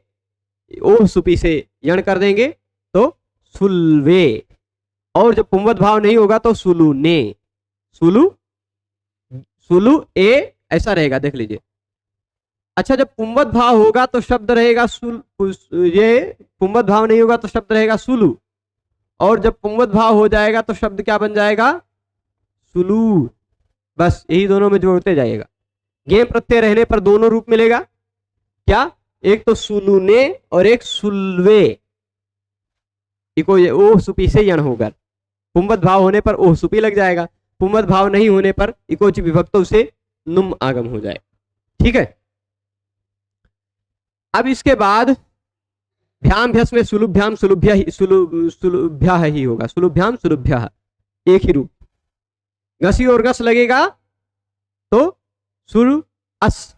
ओ सुपी से यण कर देंगे तो सुलवे, और जब पुंवत भाव नहीं होगा तो सुलू ने, सुलू, सुलू ए ऐसा रहेगा, देख लीजिए। अच्छा, जब पुंवत भाव होगा तो शब्द रहेगा ये पुंवत भाव नहीं होगा तो शब्द रहेगा सुलू, और जब पुंवत भाव हो जाएगा तो शब्द क्या बन जाएगा, सुलू। बस यही दोनों में जोड़ते जाइएगा। गेम प्रत्यय रहने पर दोनों रूप मिलेगा, क्या, एक तो सुलूने और एक सुलवे, इको ओह सुपी से यण होकर, पुंवत भाव होने पर ओह सुपी लग जाएगा, पुंवत भाव नहीं होने पर इकोच विभक्तों से नुम आगम हो जाएगा। ठीक है, अब इसके बाद भ्याम भ्यस में सुलुभ्याम सुलुभ्य सुलुभ्या ही होगा, सुलुभ्याम सुलुभ्या एक ही रूप, घसी और घस लगेगा तो सुलु अस,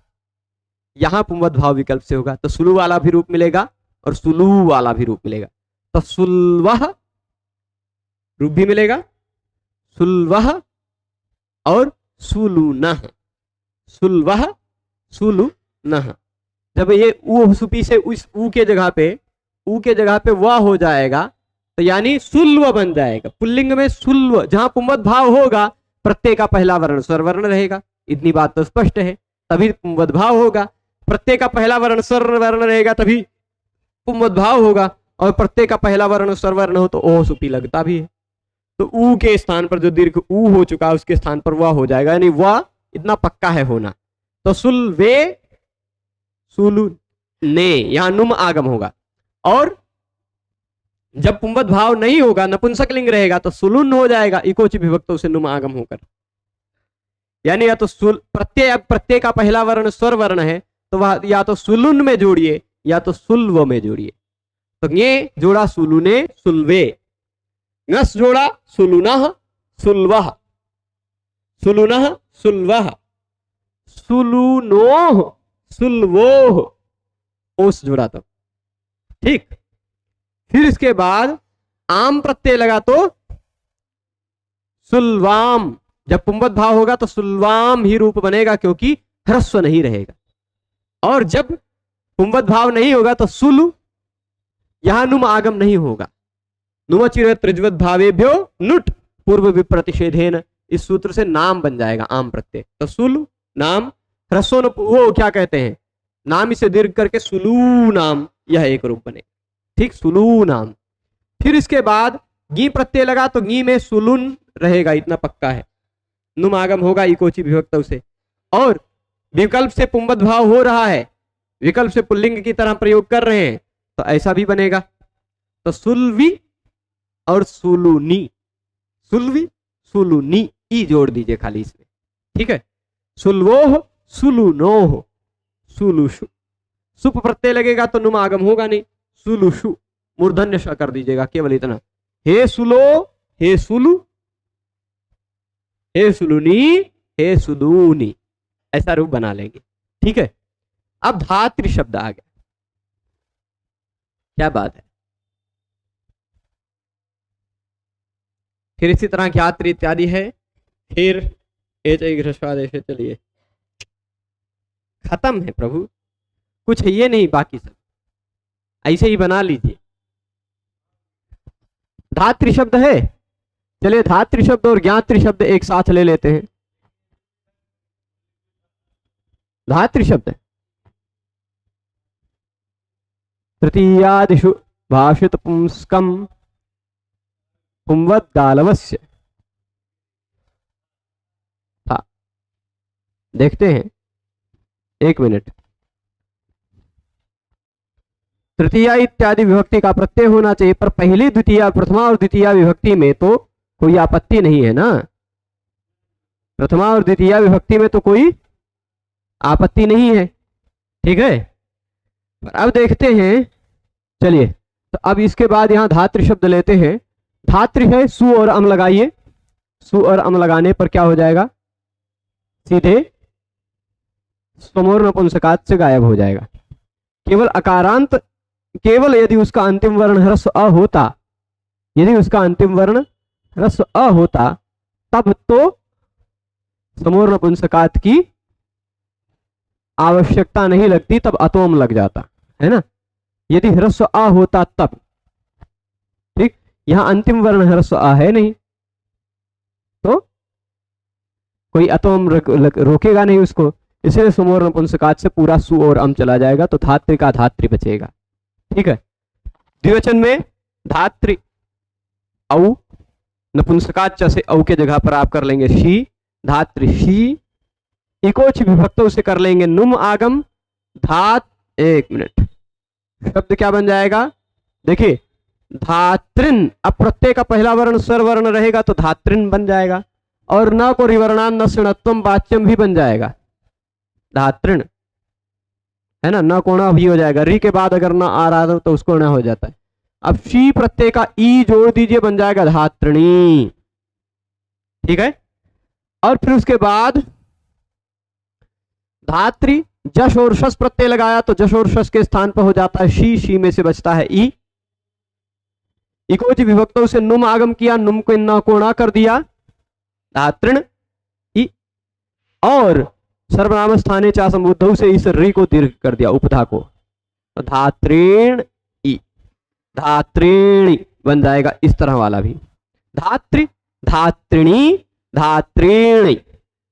यहां पुंवत भाव विकल्प से होगा तो सुलु वाला भी रूप मिलेगा और सुलू वाला भी रूप मिलेगा, तो सुलवह रूप भी मिलेगा, सुलवह और सुलुनह, सुलवह सुलुनह। जब ये ऊ सुपी से उस ऊ के जगह पे वह हो जाएगा तो यानी सुल्व बन जाएगा। पुल्लिंग में सुल्व, जहां पुंवत भाव होगा प्रत्यय का पहला वर्ण स्वर वर्ण रहेगा, इतनी बात तो स्पष्ट है, तभी पुंवत भाव होगा। प्रत्यय का पहला वर्ण स्वर वर्ण रहेगा तभी पुंवत भाव होगा, और प्रत्यय का पहला वर्ण स्वर वर्ण हो तो ओह सुपी लगता भी है, तो ऊ के स्थान पर जो दीर्घ ऊ हो चुका है उसके स्थान पर वह हो जाएगा, यानी वह इतना पक्का है होना। तो सुलवे सुलु ने, यहां नुम आगम होगा, और जब पुंवत भाव नहीं होगा नपुंसक लिंग रहेगा तो सुलुन हो जाएगा, इकोच विभक्तों से नुम आगम होकर, यानी या तो प्रत्यय का पहला वर्ण स्वर वर्ण है तो वह या तो सुलुन में जोड़िए या तो सुल्व में जोड़िए, तो ये जोड़ा सुलुने सुलवे, ngस जोड़ा सुलुनह सुलवह, सुलुनह सुलवह, सुलुनोह सुलवोह, ओस जोड़ा तो ठीक। फिर इसके बाद आम प्रत्यय लगा तो सुलवाम, जब पुंवत भाव होगा तो सुलवाम ही रूप बनेगा क्योंकि ह्रस्व नहीं रहेगा, और जब पुंवत भाव नहीं होगा तो सुलु, यहां नुम आगम नहीं होगा, नुमचिर त्रिज्वत भावेभ्यो नुट पूर्व विप्रतिषेधेन, इस सूत्र से नाम बन जाएगा आम प्रत्यय, तो सुलु नाम, ह्रस्व वो क्या कहते हैं, नाम इसे दीर्घ करके सुलू नाम, यह एक रूप बने, ठीक, सुलू नाम। फिर इसके बाद गी प्रत्यय लगा तो गी में सुलुन रहेगा, इतना पक्का है, नुम आगम होगा इकोची विभक्तों से, और विकल्प से पुंवत भाव हो रहा है, विकल्प से पुल्लिंग की तरह प्रयोग कर रहे हैं तो ऐसा भी बनेगा, तो सुलवी और सुलुनी, सुलवी सुलुनी, ई जोड़ दीजिए खाली इसमें, ठीक है, सुलवोह सुलुनोह सुलुषु, सुप प्रत्यय लगेगा तो नुम आगम होगा नहीं, सुलुषु, मूर्धन्य श कर दीजिएगा केवल इतना, हे सुलो हे सुलु, हे सुलुनी, हे सुदूनी, ऐसा रूप बना लेंगे। ठीक है। अब धात्री शब्द आ गया, क्या बात है। फिर इसी तरह ज्ञात्री इत्यादि है। फिर एच, चलिए खत्म है प्रभु, कुछ है ये नहीं, बाकी सब ऐसे ही बना लीजिए। धात्री शब्द है, चलिए धात्री शब्द और ज्ञात्री शब्द एक साथ ले लेते हैं। धात्री शब्द तृतीयादिषु भाषित पुंस्कम पुंवद्गालवस्य था। देखते हैं, एक मिनट। तृतीया इत्यादि विभक्ति का प्रत्यय होना चाहिए, पर पहली द्वितीय, प्रथमा और द्वितीय विभक्ति में तो कोई आपत्ति नहीं है ना। प्रथमा और द्वितीय विभक्ति में तो कोई आपत्ति नहीं है। ठीक है। पर अब देखते हैं, चलिए तो अब इसके बाद यहां धात्री शब्द लेते हैं। धात्री है, सु और अम लगाइए। सु और अम लगाने पर क्या हो जाएगा, सीधे समूर्ण नपुंसकात से गायब हो जाएगा। केवल अकारांत, केवल यदि उसका अंतिम वर्ण ह्रस्व अ होता, यदि उसका अंतिम वर्ण ह्रस्व अ होता तब तो समूर्ण नपुंसकात की आवश्यकता नहीं लगती, तब अतोम लग जाता है ना, यदि ह्रस्व अ होता तब। ठीक, यहां अंतिम वर्ण ह्रस्व अ है नहीं, तो कोई अतोम रोकेगा नहीं उसको, इसलिए समूर्ण नपुंसकात से पूरा सु और अम चला जाएगा, तो धात्री का धात्री बचेगा। ठीक है। द्विवचन में धात्री औ, नपुंसकात च से औ के जगह पर आप कर लेंगे शी, धात्री शी। इकोच विभक्तों से कर लेंगे नुम आगम धात। एक मिनट, शब्द क्या बन जाएगा, देखिए धात्रिन। अब प्रत्यय का पहला वर्ण स्वर वर्ण रहेगा तो धात्रिन बन जाएगा, और न को रिवर्णान न षणत्वम वाच्यम भी बन जाएगा, धात्रिन है ना। न कोणा भी हो जाएगा, री के बाद अगर न आ रहा तो उसको न हो जाता है। अब शी प्रत्यय का ई जोड़ दीजिए, बन जाएगा धात्रिणी। ठीक है। और फिर उसके बाद धात्री, जश और शस प्रत्यय लगाया तो जश और शस के स्थान पर हो जाता है शी, शी में से बचता है ई। इकोच विभक्तों से नुम आगम किया, नुम को न कोणा कर दिया, धात्रिण ई। और सर्वनाम स्थाने चा संबुद्धौ से इस री को दीर्घ कर दिया, उपधा को, तो धात्रीण ई, धात्रीणी बन जाएगा। इस तरह वाला भी धात्री, धात्रिणी, धात्रीणी,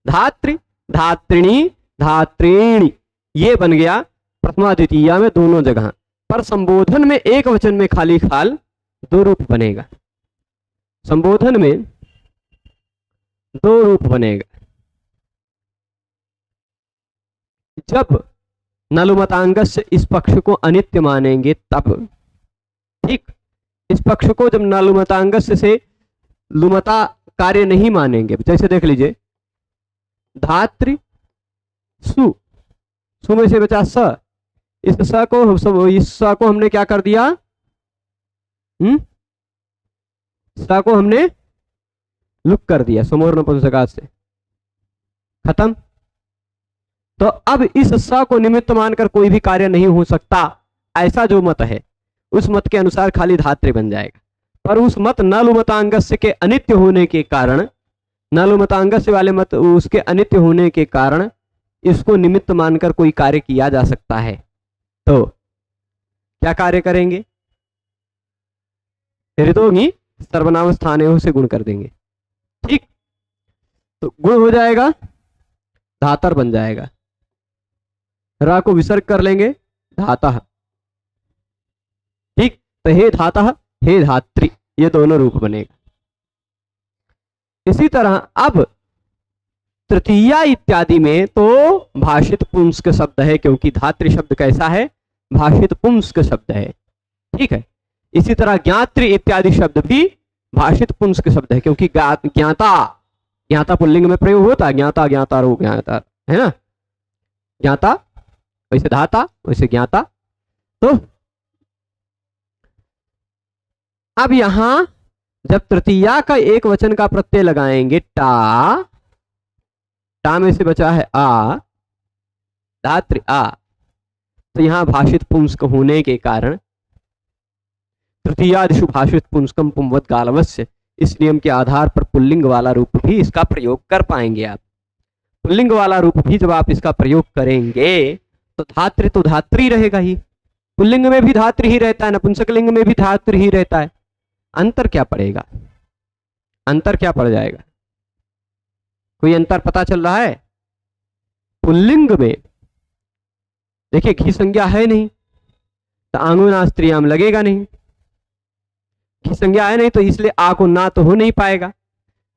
धात्री, धात्रिणी, धात्रीणी, ये बन गया प्रथमा द्वितीया में दोनों जगह पर। संबोधन में एक वचन में खाली खाल दो रूप बनेगा, संबोधन में दो रूप बनेगा। जब नलुमतांगस से इस पक्ष को अनित्य मानेंगे तब। ठीक, इस पक्ष को जब नलुमतांगस से लुमता कार्य नहीं मानेंगे, जैसे देख लीजिए धात्री सु, सु में से बचा स, इस स को हमने क्या कर दिया, स को हमने लुक कर दिया समूर्ण नपुंसकात से, खत्म। तो अब इस स को निमित्त मानकर कोई भी कार्य नहीं हो सकता, ऐसा जो मत है उस मत के अनुसार खाली धात्री बन जाएगा। पर उस मत नलुमतांगस्य के अनित्य होने के कारण, नलुमतांगस्य वाले मत उसके अनित्य होने के कारण इसको निमित्त मानकर कोई कार्य किया जा सकता है। तो क्या कार्य करेंगे, ऋतोगी सर्वनाम स्थानेयों से गुण कर देंगे। ठीक, तो गुण हो जाएगा, धातर बन जाएगा, रा को विसर्ग कर लेंगे, धाता। ठीक, तो हे धाता, हे धात्री, ये दोनों रूप बनेगा। इसी तरह अब तृतीया इत्यादि में तो भाषित पुंस्क शब्द है, क्योंकि धात्री शब्द कैसा है, भाषित पुंस्क शब्द है। ठीक है। इसी तरह ज्ञात्री इत्यादि शब्द भी भाषित पुंस्क शब्द है, क्योंकि ज्ञाता, ज्ञाता पुल्लिंग में प्रयोग होता है, ज्ञाता, ज्ञाता रो ज्ञाता, है ना, ज्ञाता वैसे धाता वैसे ज्ञाता। तो अब यहां जब तृतीया का एक वचन का प्रत्यय लगाएंगे टा, टा में से बचा है आ, धातृ आ, तो यहां भाषित पुंस्क होने के कारण तृतीयादिषु भाषित पुंस्कम पुंवत गालवस्य, इस नियम के आधार पर पुल्लिंग वाला रूप भी इसका प्रयोग कर पाएंगे आप। पुल्लिंग वाला रूप भी जब आप इसका प्रयोग करेंगे तो धातृ तो धात्री रहेगा ही, पुल्लिंग में भी धातृ ही रहता है, नपुंसक लिंग में भी धातृ ही रहता है। अंतर क्या पड़ेगा, अंतर क्या पड़ जाएगा? कोई अंतर पता चल रहा है? पुल्लिंग में देखिए घी संज्ञा है नहीं तो आंगुनास्त्रियाम लगेगा नहीं, घी संज्ञा है नहीं तो इसलिए आ को ना तो हो नहीं पाएगा।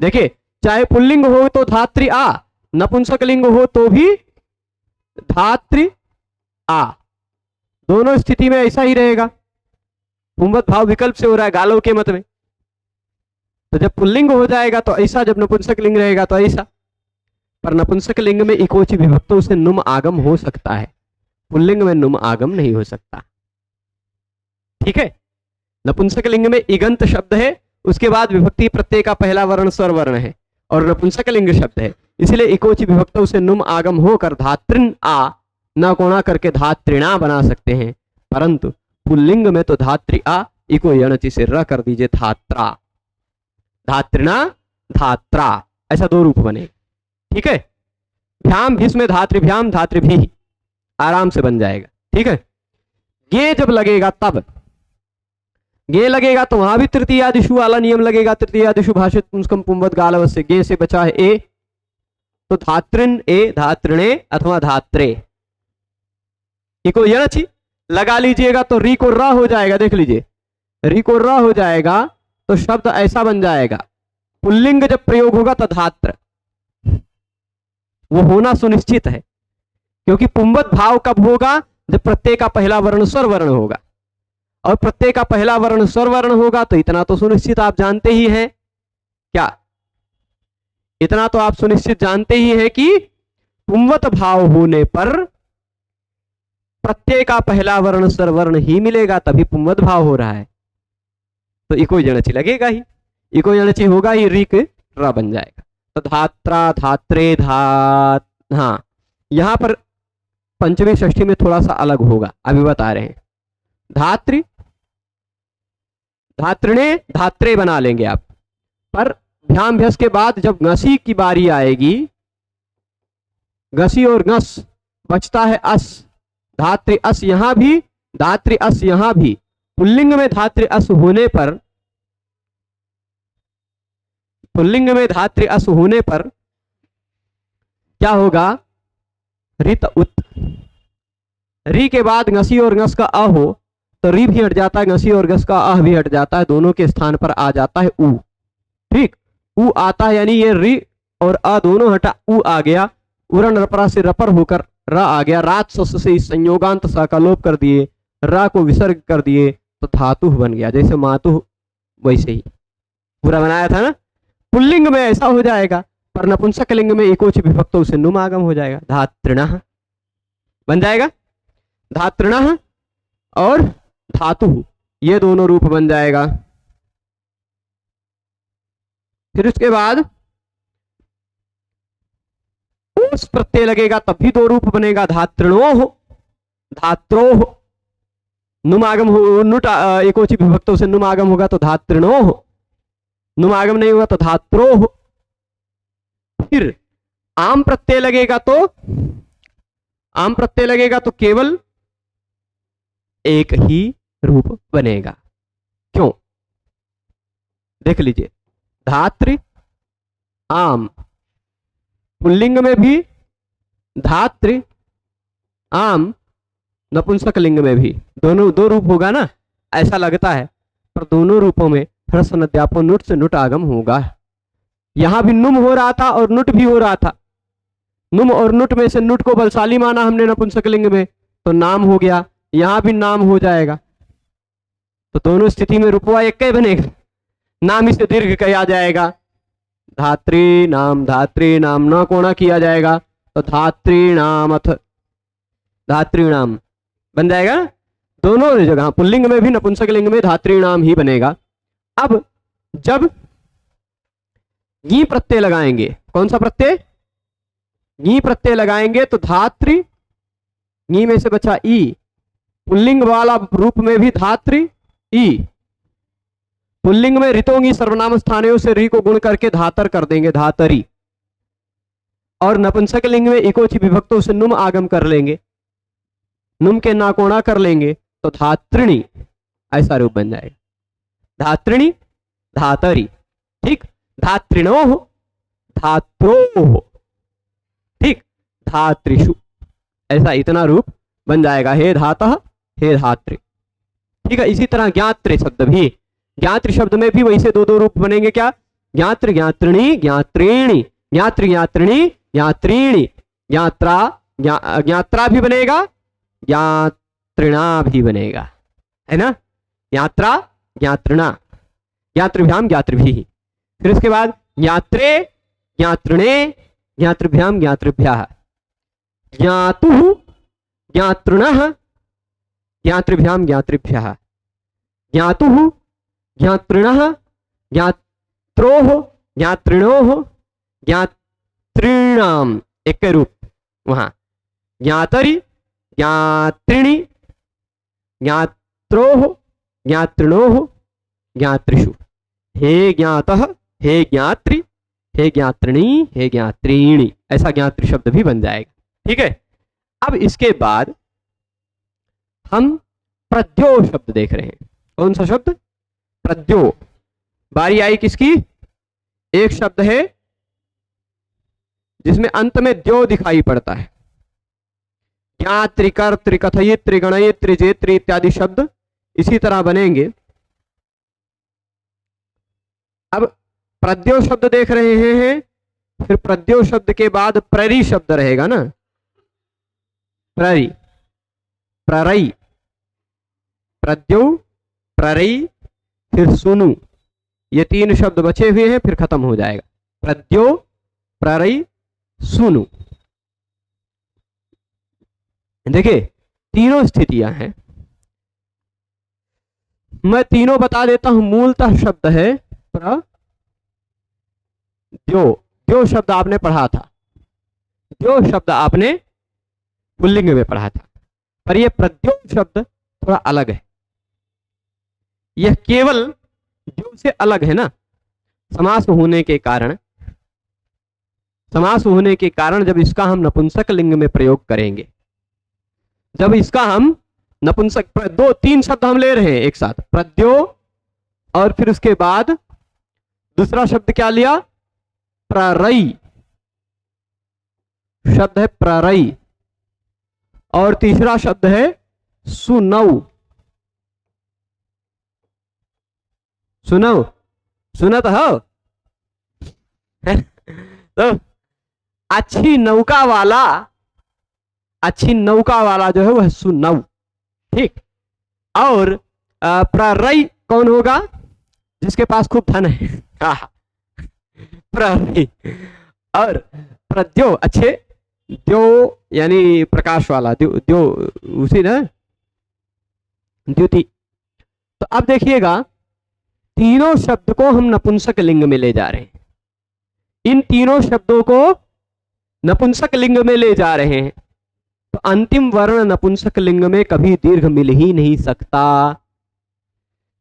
देखिए चाहे पुल्लिंग हो तो धात्री आ, नपुंसक लिंग हो तो भी धात्री आ, दोनों स्थिति में ऐसा ही रहेगा। पुंवत भाव विकल्प से हो रहा है गालों के मत में, तो जब पुल्लिंग हो जाएगा तो ऐसा, जब नपुंसक लिंग रहेगा तो ऐसा। पर नपुंसक लिंग में इकोची विभक्तों से नुम आगम हो सकता है, पुल्लिंग में नुम आगम नहीं हो सकता। ठीक है, नपुंसक लिंग में इगंत शब्द है, उसके बाद विभक्ति प्रत्यय का पहला वर्ण स्वर वर्ण है, और नपुंसक लिंग शब्द है, इसलिए इकोची विभक्तों से नुम आगम होकर धात्रिन आ न कोणा करके धात्रिणा बना सकते हैं। परंतु पुल्लिंग में तो धात्री आ, इको यणचि से र कर दीजिए धात्रा, धात्रिणा धात्रा, ऐसा दो रूप बने। ठीक है, भ्याम भीष्म धातृभ्याम धातृभी आराम से बन जाएगा। ठीक है, गे जब लगेगा तब, गे लगेगा तो वहां भी तृतीयादिशु वाला नियम लगेगा, तृतीयादिशु भाषित पुंस्कम पुंवत गालवस्य, गे से बचा है ए, तो धात्रिन ए, धात्रिणे अथवा धात्रे, इको यणचि लगा लीजिएगा तो री को र हो जाएगा। देख लीजिए री को र हो जाएगा तो शब्द ऐसा बन जाएगा, पुल्लिंग जब प्रयोग होगा तो धात्र, वो होना सुनिश्चित है, क्योंकि पुंवत भाव कब होगा? जब प्रत्यय का पहला वर्ण स्वर वर्ण होगा, और प्रत्यय का पहला वर्ण स्वर वर्ण होगा तो इतना तो सुनिश्चित आप जानते ही हैं, क्या इतना तो आप सुनिश्चित जानते ही हैं कि पुंवत भाव होने पर प्रत्यय का पहला वर्ण स्वर वर्ण ही मिलेगा, तभी पुंवत भाव हो रहा है, तो इको यणचि लगेगा ही, इको यणचि होगा ही, रीक र बन जाएगा। तो धात्रा धात्रे धात, हाँ यहां पर पंचमी षष्ठी में थोड़ा सा अलग होगा, अभी बता रहे हैं। धात्री धात्रिणे धात्रे बना लेंगे आप, पर भ्याम भ्यस के बाद जब घसी की बारी आएगी, घसी और घस बचता है अस, धात्री अस यहां भी, धात्री अस यहां भी, पुल्लिंग में धात्री अस होने पर, पुल्लिंग में धात्री अस होने पर क्या होगा? रित उत, री के बाद घसी और घस का अ हो तो री भी हट जाता है, घसी और घस का अह भी हट जाता है, दोनों के स्थान पर आ जाता है उ। ठीक, उ आता है, यानी ये री और अ दोनों हटा, उ आ गया, उरण रपरा से रपर होकर र आ गया, रात सस से इस संयोगांत सा का लोप कर दिए, रा को विसर्ग कर दिए तो धातु बन गया, जैसे मातु वैसे ही पूरा बनाया था ना। पुल्लिंग में ऐसा हो जाएगा, पर नपुंसक लिंग में एकोच विभक्तों से नुम आगम हो जाएगा, धात्रिणः बन जाएगा, धात्रिणः और धातु, ये दोनों रूप बन जाएगा। फिर उसके बाद ओस प्रत्यय लगेगा तब भी दो रूप बनेगा, धात्रिणोः धात्रोः, नुम आगम हो, नुट एकोची विभक्तों से नुम आगम होगा तो धात्रिणोः, नुम आगम नहीं होगा तो धात्रोः। फिर आम प्रत्यय लगेगा तो, आम प्रत्यय लगेगा तो केवल एक ही रूप बनेगा। क्यों? देख लीजिए, धात्री आम, पुल्लिंग में भी धात्री आम, नपुंसक लिंग में भी दोनों दो रूप होगा ना, ऐसा लगता है, पर दोनों रूपों में ह्रस्व नद्यापो नुट से नुट आगम होगा। यहां भी नुम हो रहा था और नुट भी हो रहा था, नुम और नुट में से नुट को बलशाली माना हमने नपुंसक लिंग में तो नाम हो गया, यहां भी नाम हो जाएगा, तो दोनों स्थिति में रूपवा एक ही बनेगा, नाम ही से दीर्घ किया जाएगा, धात्री नाम न कोणा किया जाएगा तो धात्री नाम अथ धात्री नाम बन जाएगा। दोनों जगह पुल्लिंग में भी नपुंसक लिंग में धात्री नाम ही बनेगा। अब जब गी प्रत्यय लगाएंगे, कौन सा प्रत्यय? गी प्रत्यय लगाएंगे तो धात्री, गी में से बचा ई, पुल्लिंग वाला रूप में भी धात्री ई, पुल्लिंग में ऋतोंगी सर्वनाम स्थानियों से री को गुण करके धातर कर देंगे धातरी, और नपुंसक लिंग में इकोची विभक्तों से नुम आगम कर लेंगे, नुम के नाकोणा कर लेंगे तो धात्रिणी ऐसा रूप बन जाएगा, धात्रिणी धातरी। ठीक, धात्रिणो धात्रो, ठीक, धात्रिषु, ऐसा इतना रूप बन जाएगा, हे धातः हे धात्री। ठीक है, इसी तरह ज्ञात्र शब्द भी, ज्ञात्र शब्द में भी वैसे दो दो रूप बनेंगे, क्या, ज्ञात्र ज्ञात्रिणी ज्ञात्रीणी, ज्ञात्र ज्ञात्रिणी ज्ञात्रीणी, ज्ञात्रा ज्ञात्रा भी बनेगा, ज्ञात्रिणा भी बनेगा, है ना, ज्ञात्रा ज्ञात्रिणा, ज्ञातृभ्याम ज्ञातृभिः। फिर उसके बाद ज्ञात्रे ज्ञात्रिणे ज्ञातृभ्याम ज्ञातृभ्यः, ज्ञातुः ज्ञातृणः ज्ञातृभ्याम ज्ञातृभ्यः, ज्ञातुः ज्ञातृणः ज्ञात्रोः ज्ञातृणोः ज्ञातृणाम, एक रूप वहां, ज्ञातरि ज्ञात्रिणी ज्ञात्रोः ज्ञातृणोः ज्ञातृषु, हे ज्ञातः हे ज्ञात्री हे ज्ञात्रिणी हे ज्ञात्रीणी, ऐसा ज्ञातृ शब्द भी बन जाएगा। ठीक है, अब इसके बाद हम प्रद्यो शब्द देख रहे हैं। कौन सा शब्द, प्रद्यो। बारी आई किसकी, एक शब्द है जिसमें अंत में द्यो दिखाई पड़ता है, ज्ञात्रिकर त्रिकथयित त्रिगणयित त्रिजेत्री इत्यादि शब्द इसी तरह बनेंगे। अब प्रद्यो शब्द देख रहे हैं, फिर प्रद्यो शब्द के बाद प्ररी शब्द रहेगा ना, प्ररी, प्ररई, प्रद्यो प्ररई फिर सुनु, ये तीन शब्द बचे हुए हैं, फिर खत्म हो जाएगा, प्रद्यो प्ररई सुनु। देखिए तीनों स्थितियां हैं, मैं तीनों बता देता हूं। मूलतः शब्द है प्रद्यो, द्यो शब्द आपने पढ़ा था, द्यो शब्द आपने पुल्लिंग में पढ़ा था, पर यह प्रद्यो शब्द थोड़ा अलग है, यह केवल द्यो से अलग है ना, समास होने के कारण, समास होने के कारण जब इसका हम नपुंसक लिंग में प्रयोग करेंगे, जब इसका हम नपुंसक, दो तीन शब्द हम ले रहे हैं एक साथ, प्रद्यो और फिर उसके बाद दूसरा शब्द क्या लिया, प्ररई, शब्द है प्ररई, और तीसरा शब्द है सुनौ, सुनौ, सुनत हो तो अच्छी नौका वाला, अच्छी नौका वाला जो है वह सुनौ। ठीक, और प्ररई कौन होगा, जिसके पास खूब धन है, प्ररई। और प्रद्यो अच्छे, द्यो यानी प्रकाश वाला, द्यो, द्यो उसी ना, द्युति। तो अब देखिएगा तीनों शब्द को हम नपुंसक लिंग में ले जा रहे हैं, इन तीनों शब्दों को नपुंसक लिंग में ले जा रहे हैं, तो अंतिम वर्ण नपुंसक लिंग में कभी दीर्घ मिल ही नहीं सकता।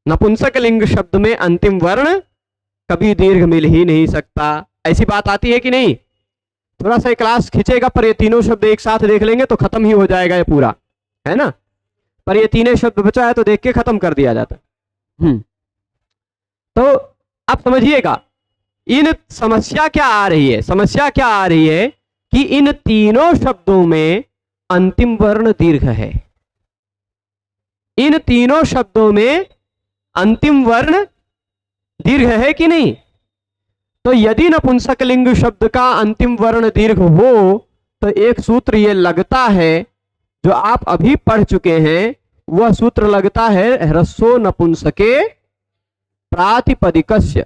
नपुंसक लिंग शब्द में अंतिम वर्ण कभी दीर्घ मिल ही नहीं सकता, ऐसी बात आती है कि नहीं। थोड़ा सा क्लास खींचेगा, पर ये तीनों शब्द एक साथ देख लेंगे तो खत्म ही हो जाएगा ये पूरा, है ना, पर ये तीनों शब्द बचा है तो देख के खत्म कर दिया जाता। तो अब समझिएगा इन समस्या क्या आ रही है, समस्या क्या आ रही है कि इन तीनों शब्दों में अंतिम वर्ण दीर्घ है, इन तीनों शब्दों में अंतिम वर्ण दीर्घ है कि नहीं। तो यदि नपुंसक लिंग शब्द का अंतिम वर्ण दीर्घ हो तो एक सूत्र ये लगता है जो आप अभी पढ़ चुके हैं, वह सूत्र लगता है ह्रस्वो नपुंसके प्रातिपदिकस्य।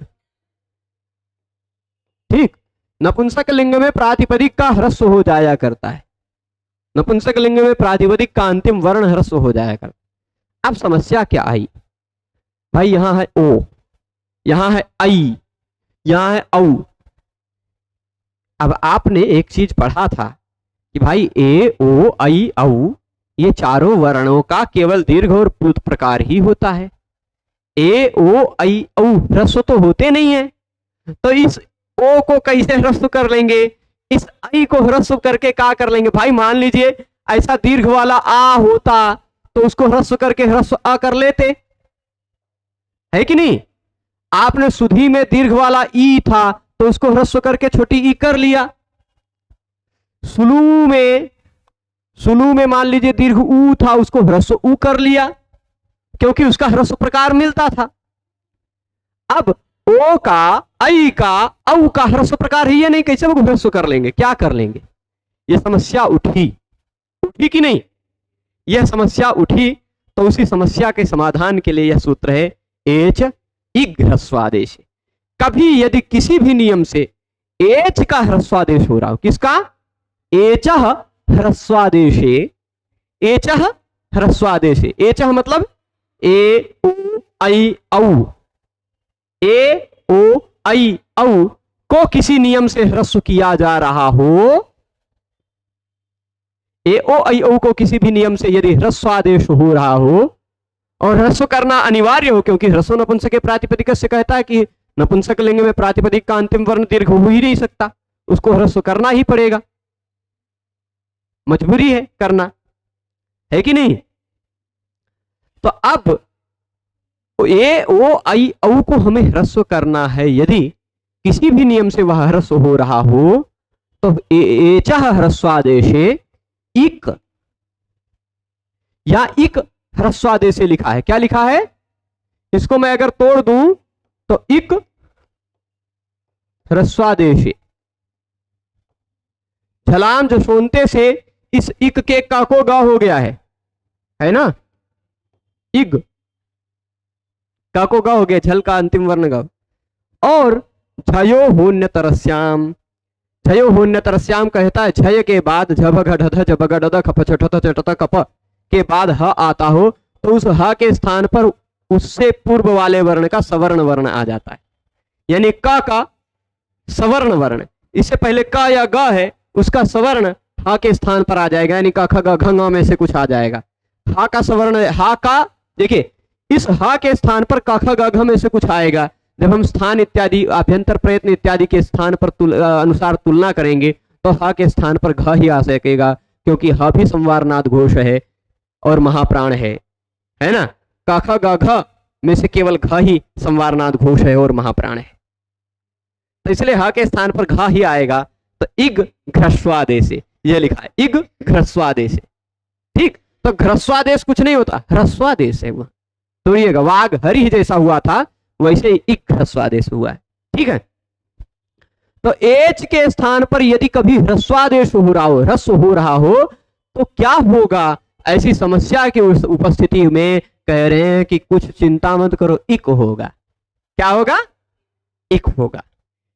ठीक, नपुंसक लिंग में प्रातिपदिक का ह्रस्व हो जाया करता है, नपुंसक लिंग में प्रातिपदिक का अंतिम वर्ण ह्रस्व हो जाया करता। अब समस्या क्या आई भाई, यहां है ओ, यहां है आई, यहां है औ, अब आपने एक चीज पढ़ा था कि भाई ए ओ आई औ ये चारों वर्णों का केवल दीर्घ और प्लुत प्रकार ही होता है। ए ओ आई औ ह्रस्व तो होते नहीं है, तो इस ओ को कैसे ह्रस्व कर लेंगे, इस आई को ह्रस्व करके क्या कर लेंगे भाई। मान लीजिए ऐसा दीर्घ वाला आ होता तो उसको ह्रस्व करके ह्रस्व आ कर लेते, है कि नहीं। आपने सुधी में दीर्घ वाला ई था तो उसको ह्रस्व करके छोटी ई कर लिया। सुलू में मान लीजिए दीर्घ ऊ था, उसको ह्रस्व ऊ कर लिया क्योंकि उसका ह्रस्व प्रकार मिलता था। अब ओ का आई का औ का ह्रस्व प्रकार ही है नहीं, कैसे वो ह्रस्व कर लेंगे, क्या कर लेंगे। ये समस्या उठी कि नहीं। यह समस्या उठी तो उसी समस्या के समाधान के लिए यह सूत्र है एच इग ह्रस्वादेश। कभी यदि किसी भी नियम से एच का ह्रस्वादेश हो रहा हो, किसका, एच ह्रस्वादेशे, एच ह्रस्वादेशे, एच मतलब ए ओ आई औ, ए ओ आई औ को किसी नियम से ह्रस्व किया जा रहा हो, ए ओ आई औ को किसी भी नियम से यदि ह्रस्वादेश हो रहा हो, और ह्रस्व करना अनिवार्य हो क्योंकि ह्रस्व नपुंसक के प्रातिपदिक से कहता है कि नपुंसक लिंग में प्रातिपदिक का अंतिम वर्ण दीर्घ हो ही नहीं सकता, उसको ह्रस्व करना ही पड़ेगा, मजबूरी है करना, है कि नहीं। तो अब ए ओ आई औ को हमें ह्रस्व करना है, यदि किसी भी नियम से वह ह्रस्व हो रहा हो तो एच ह्रस्वादेशे इक या इक ह्रस्वादेश से लिखा है। क्या लिखा है, इसको मैं अगर तोड़ दूं तो इक ह्रस्वादेश, झलाम जसोनते से इस इक के का को गा हो गया है ना, इग का को गा हो गया, झल का अंतिम वर्ण गा। और झयो होन्य तरस्याम, झयो होन्य तरस्याम कहता है झय के बाद झब घ झब घ खप छठ चटत कप के बाद ह आता हो तो उस ह के स्थान पर उससे पूर्व वाले वर्ण का सवर्ण वर्ण आ जाता है, यानी का सवर्ण वर्ण, इससे पहले का या ग है उसका सवर्ण हा के स्थान पर आ जाएगा, यानी का ख ग घ में से कुछ आ जाएगा। हा का सवर्ण, हा का देखिए इस हा के स्थान पर का ख ग घ में से कुछ आएगा। जब हम स्थान इत्यादि अभ्यंतर प्रयत्न इत्यादि के स्थान पर अनुसार तुलना करेंगे तो हा के स्थान पर घ ही आ सकेगा, क्योंकि ह भी संवारनाद घोष है और महाप्राण है ना। का ख ग घ में से केवल घ ही संवारनाद घोष है और महाप्राण है, तो इसलिए ह के स्थान पर घ ही आएगा। तो इग घ्रस्वादेश, ये लिखा है इग घ्रस्वादेश, ठीक। तो घ्रस्वादेश कुछ नहीं होता, ह्रस्वादेश है वह, तोड़िएगा, वाग हरि जैसा हुआ था वैसे इक ह्रस्वादेश हुआ है, ठीक है। तो एच के स्थान पर यदि कभी ह्रस्वादेश हो रहा हो, ह्रस्व हो रहा हो तो क्या होगा, ऐसी समस्या की उपस्थिति में कह रहे हैं कि कुछ चिंता मत करो, इक होगा। क्या होगा, इक होगा।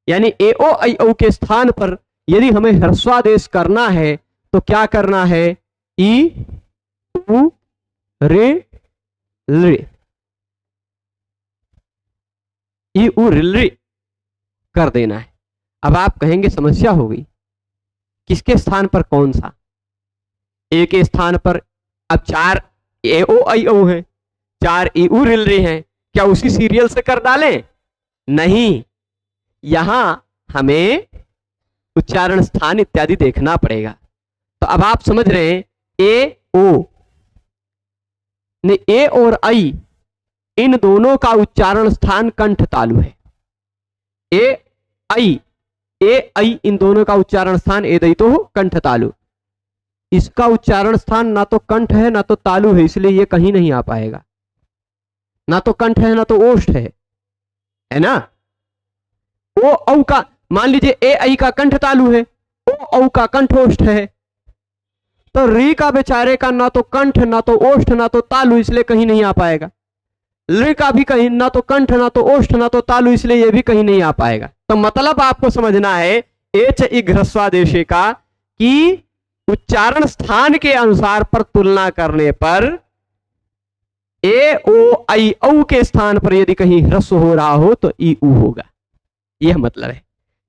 यानी ए ओ आई औ के स्थान पर यदि हमें ह्रस्वादेश करना है तो क्या करना है, ई उ रे रे, ई उ रे कर देना है। अब आप कहेंगे समस्या हो गई, किसके स्थान पर कौन सा, ए के स्थान पर अब 4 ए ओ आई औ है, 4 ई उ रिल रे हैं, क्या उसी सीरियल से कर डालें, नहीं, यहां हमें उच्चारण स्थान इत्यादि देखना पड़ेगा। तो अब आप समझ रहे हैं ए ओ ने, ए और आई इन दोनों का उच्चारण स्थान कंठ तालु है, ए आई इन दोनों का उच्चारण स्थान ए दई तो हो कंठ तालु, इसका उच्चारण स्थान ना तो कंठ है ना तो तालु है, इसलिए ये कहीं नहीं आ पाएगा, ना तो कंठ है ना तो ओष्ठ है ना। ओ औ का मान लीजिए ए आई का कंठ तालु है, ओ औ का कंठ ओष्ठ है, तो री का बेचारे का ना तो कंठ ना तो ओष्ठ ना तो तालु, इसलिए कहीं नहीं आ पाएगा। ली का भी कहीं ना तो कंठ ना तो ओष्ठ ना तो तालु, इसलिए ये भी कहीं नहीं आ पाएगा। तो मतलब आपको समझना है एच इग ह्रस्वादेशे का कि उच्चारण स्थान के अनुसार पर तुलना करने पर ए ओ आई औ के स्थान पर यदि कहीं ह्रस्व हो रहा हो तो ई उ होगा, यह मतलब है।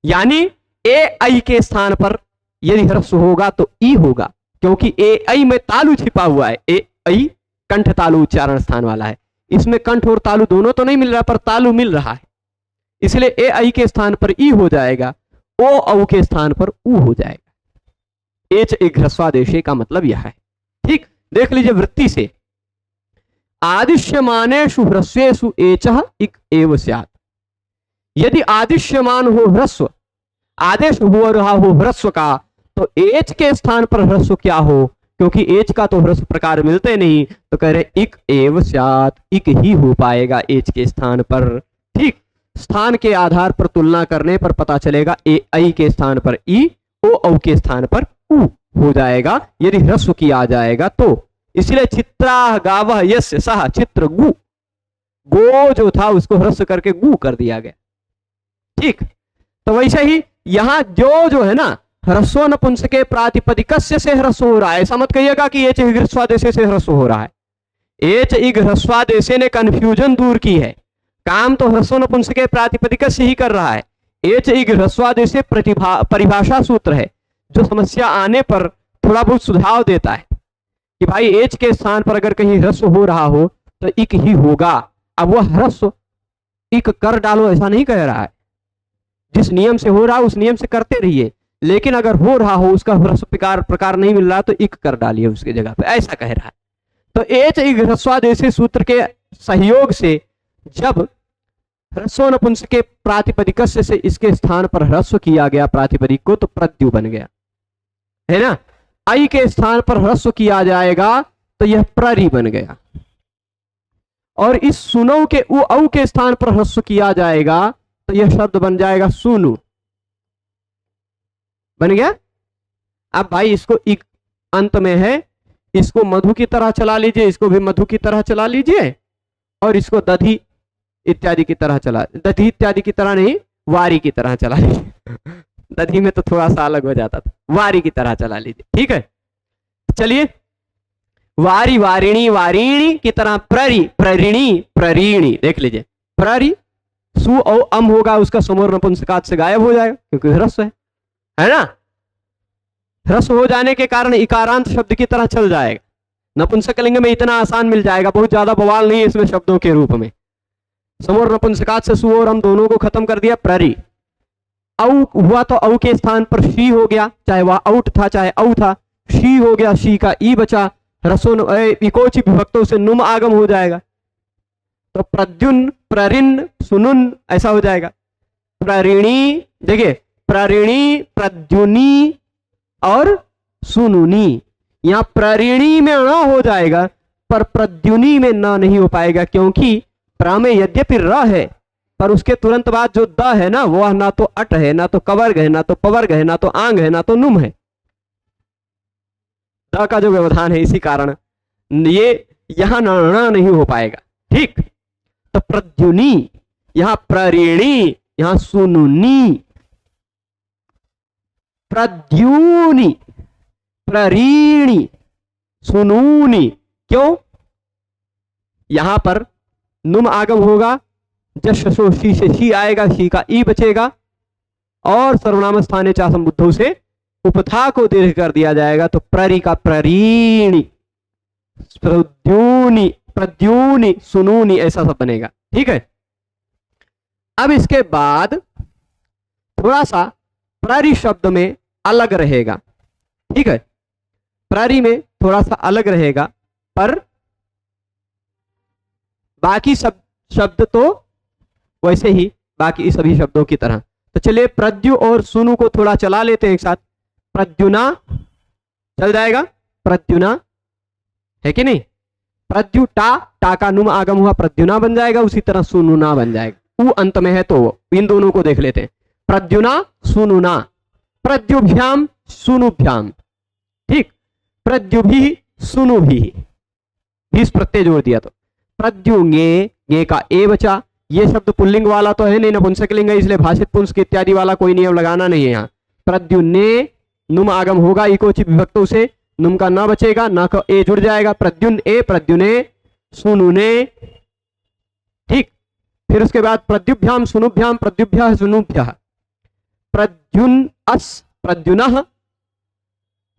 यानी ए आई के स्थान पर यदि ह्रस्व होगा तो ई होगा, क्योंकि ए आई में तालु छिपा हुआ है। ए आई कंठ तालु उच्चारण स्थान वाला है, इसमें कंठ और तालु दोनों तो नहीं मिल रहा, पर तालु मिल रहा है, इसलिए ए आई के स्थान पर ई हो जाएगा, ओ औ के स्थान पर ऊ हो जाएगा। एच एक ह्रस्वादेशे का मतलब यह है। ठीक, देख लीजिए वृत्ति से, आदिश्यमानेषु ह्रस्वेषु एचः इक एव स्यात्। यदि आदिश्यमान हो ह्रस्व, आदेश हो रहा हो ह्रस्व का, तो एच के स्थान पर ह्रस्व क्या हो, क्योंकि एच का तो ह्रस्व प्रकार मिलते नहीं, तो कह रहे इक एव स्यात्, इक ही हो पाएगा एच के स्थान पर। ठीक, स्थान के आधार पर तुलना करने पर पता चलेगा, ए आई के स्थान पर ई, ओ औ के स्थान पर ऊ हो जाएगा यदि ह्रस्व किया जाएगा तो। इसलिए चित्रा गावः यस्य सह चित्र गु, गो जो था उसको ह्रस्व करके गु कर दिया गया। ठीक, तो वैसे ही यहां जो है ना, ह्रस्व नपुंसके प्रातिपदिकस्य से ह्रस्व हो रहा है, ऐसा मत कहिएगा कि एच इग ह्रस्वादेशे से ह्रस्व हो रहा है। एच इग ह्रस्वादेशे ने कंफ्यूजन दूर की है, काम तो ह्रस्व नपुंसके प्रातिपदिकस्य ही कर रहा है। एच इग ह्रस्वादेशे परिभाषा सूत्र है, जो समस्या आने पर थोड़ा बहुत सुझाव देता है कि भाई एच के स्थान पर अगर कहीं ह्रस्व हो रहा हो तो इक ही होगा। अब वह ह्रस्व इक कर डालो ऐसा नहीं कह रहा है, जिस नियम से हो रहा है उस नियम से करते रहिए, लेकिन अगर हो रहा हो उसका ह्रस्व प्रकार नहीं मिल रहा तो इक कर डालिए उसके जगह पे, ऐसा कह रहा है। तो एच इग ह्रस्वादेशे सूत्र के सहयोग से जब ह्रस्व नपुंसके प्रातिपदिकस्य से इसके स्थान पर ह्रस्व किया गया प्रातिपदिक को, तो प्रत्यु बन गया, है ना। आई के स्थान पर ह्रस्व किया जाएगा तो यह प्ररि बन गया, और इस सुनो के उ औ के स्थान पर ह्रस्व किया जाएगा तो यह शब्द बन जाएगा सुनु, बन गया। अब भाई इसको एक अंत में है, इसको मधु की तरह चला लीजिए, इसको भी मधु की तरह चला लीजिए, और इसको दधी इत्यादि की तरह चला, दधी इत्यादि की तरह नहीं, वारी की तरह चला लीजिए। दधी में तो थोड़ा सा अलग हो जाता था, वारी की तरह चला लीजिए। ठीक है, चलिए, वारी वारिणी वारिणी की तरह प्ररि प्ररिणी प्ररीणी, देख लीजिए, प्ररि सु और अम होगा, उसका समूह नपुंसकात से गायब हो जाएगा क्योंकि ह्रस्व है ना। ह्रस्व हो जाने के कारण इकारांत शब्द की तरह चल जाएगा। नपुंसकलिंग में इतना आसान मिल जाएगा, बहुत ज्यादा बवाल नहीं है इसमें शब्दों के रूप में। समूह नपुंसकात से सु और अम दोनों को खत्म कर दिया, प्ररि। औ हुआ तो औ के स्थान पर शी हो गया, चाहे वह औट था चाहे औ था, शी हो गया, शी का ई बचा, ह्रस्व इकोची विभक्तों से नुम आगम हो जाएगा, तो प्रद्युन प्ररिन सुनुन ऐसा हो जाएगा। प्ररिणी, देखिए प्ररिणी प्रद्युनी और सुनुनी, यहां प्ररिणी में न हो जाएगा पर प्रद्युनी में न नहीं हो पाएगा, क्योंकि प्रा में यद्यपि र है पर उसके तुरंत बाद जो द है ना, वह ना तो अट है, ना तो कवर्ग है, ना तो पवर्ग है, ना तो आंग है, ना तो नुम है। द का जो व्यवधान है, इसी कारण ये यहां न नहीं हो पाएगा। ठीक, तो प्रद्युनी, यहां प्ररिणी, यहां सुनुनी, प्रद्युनी प्ररीणी सुनूनी। क्यों? यहां पर नुम आगम होगा, जशो शी से शी आएगा, शी का ई बचेगा, और सर्वनाम स्थाने चा संबुद्धों से उपथा को दीर्घ कर दिया जाएगा, तो प्ररी का प्ररीणी, प्रद्युनी प्रद्युनी सुनूनी ऐसा सब बनेगा। ठीक है, अब इसके बाद थोड़ा सा प्ररी शब्द में अलग रहेगा। ठीक है, प्ररी में थोड़ा सा अलग रहेगा, पर बाकी सब शब्द तो वैसे ही बाकी सभी शब्दों की तरह। तो चलिए प्रद्यु और सुनु को थोड़ा चला लेते हैं एक साथ। प्रद्युना चल जाएगा, प्रद्युना है कि नहीं। प्रद्यु टा का नुम आगम हुआ, प्रद्युना बन जाएगा, उसी तरह सुनुना बन जाएगा। उ अंत में है तो इन दोनों को देख लेते हैं। प्रद्युना सुनुना, प्रद्युभ्याम सुनुभ्याम। ठीक, प्रद्युभि सुनुभि, इस प्रत्यय जोड़ दिया तो प्रद्युंगे, गे का ए बचा। ये शब्द पुल्लिंग वाला तो है नहीं, नपुंसकलिंग है, इसलिए भाषित पुंस इत्यादि वाला कोई नियम लगाना नहीं है यहाँ। प्रद्युन्ने नुम आगम होगा, इकोची विभक्तों से नुम का न बचेगा, न का ए जुड़ जाएगा। प्रद्युन ए प्रद्युने सुनुने। ठीक, फिर उसके बाद प्रद्युभ्याम सुनुभ्याम, प्रद्युभ्य सुनुभ्य, प्रद्युन अस प्रद्युनः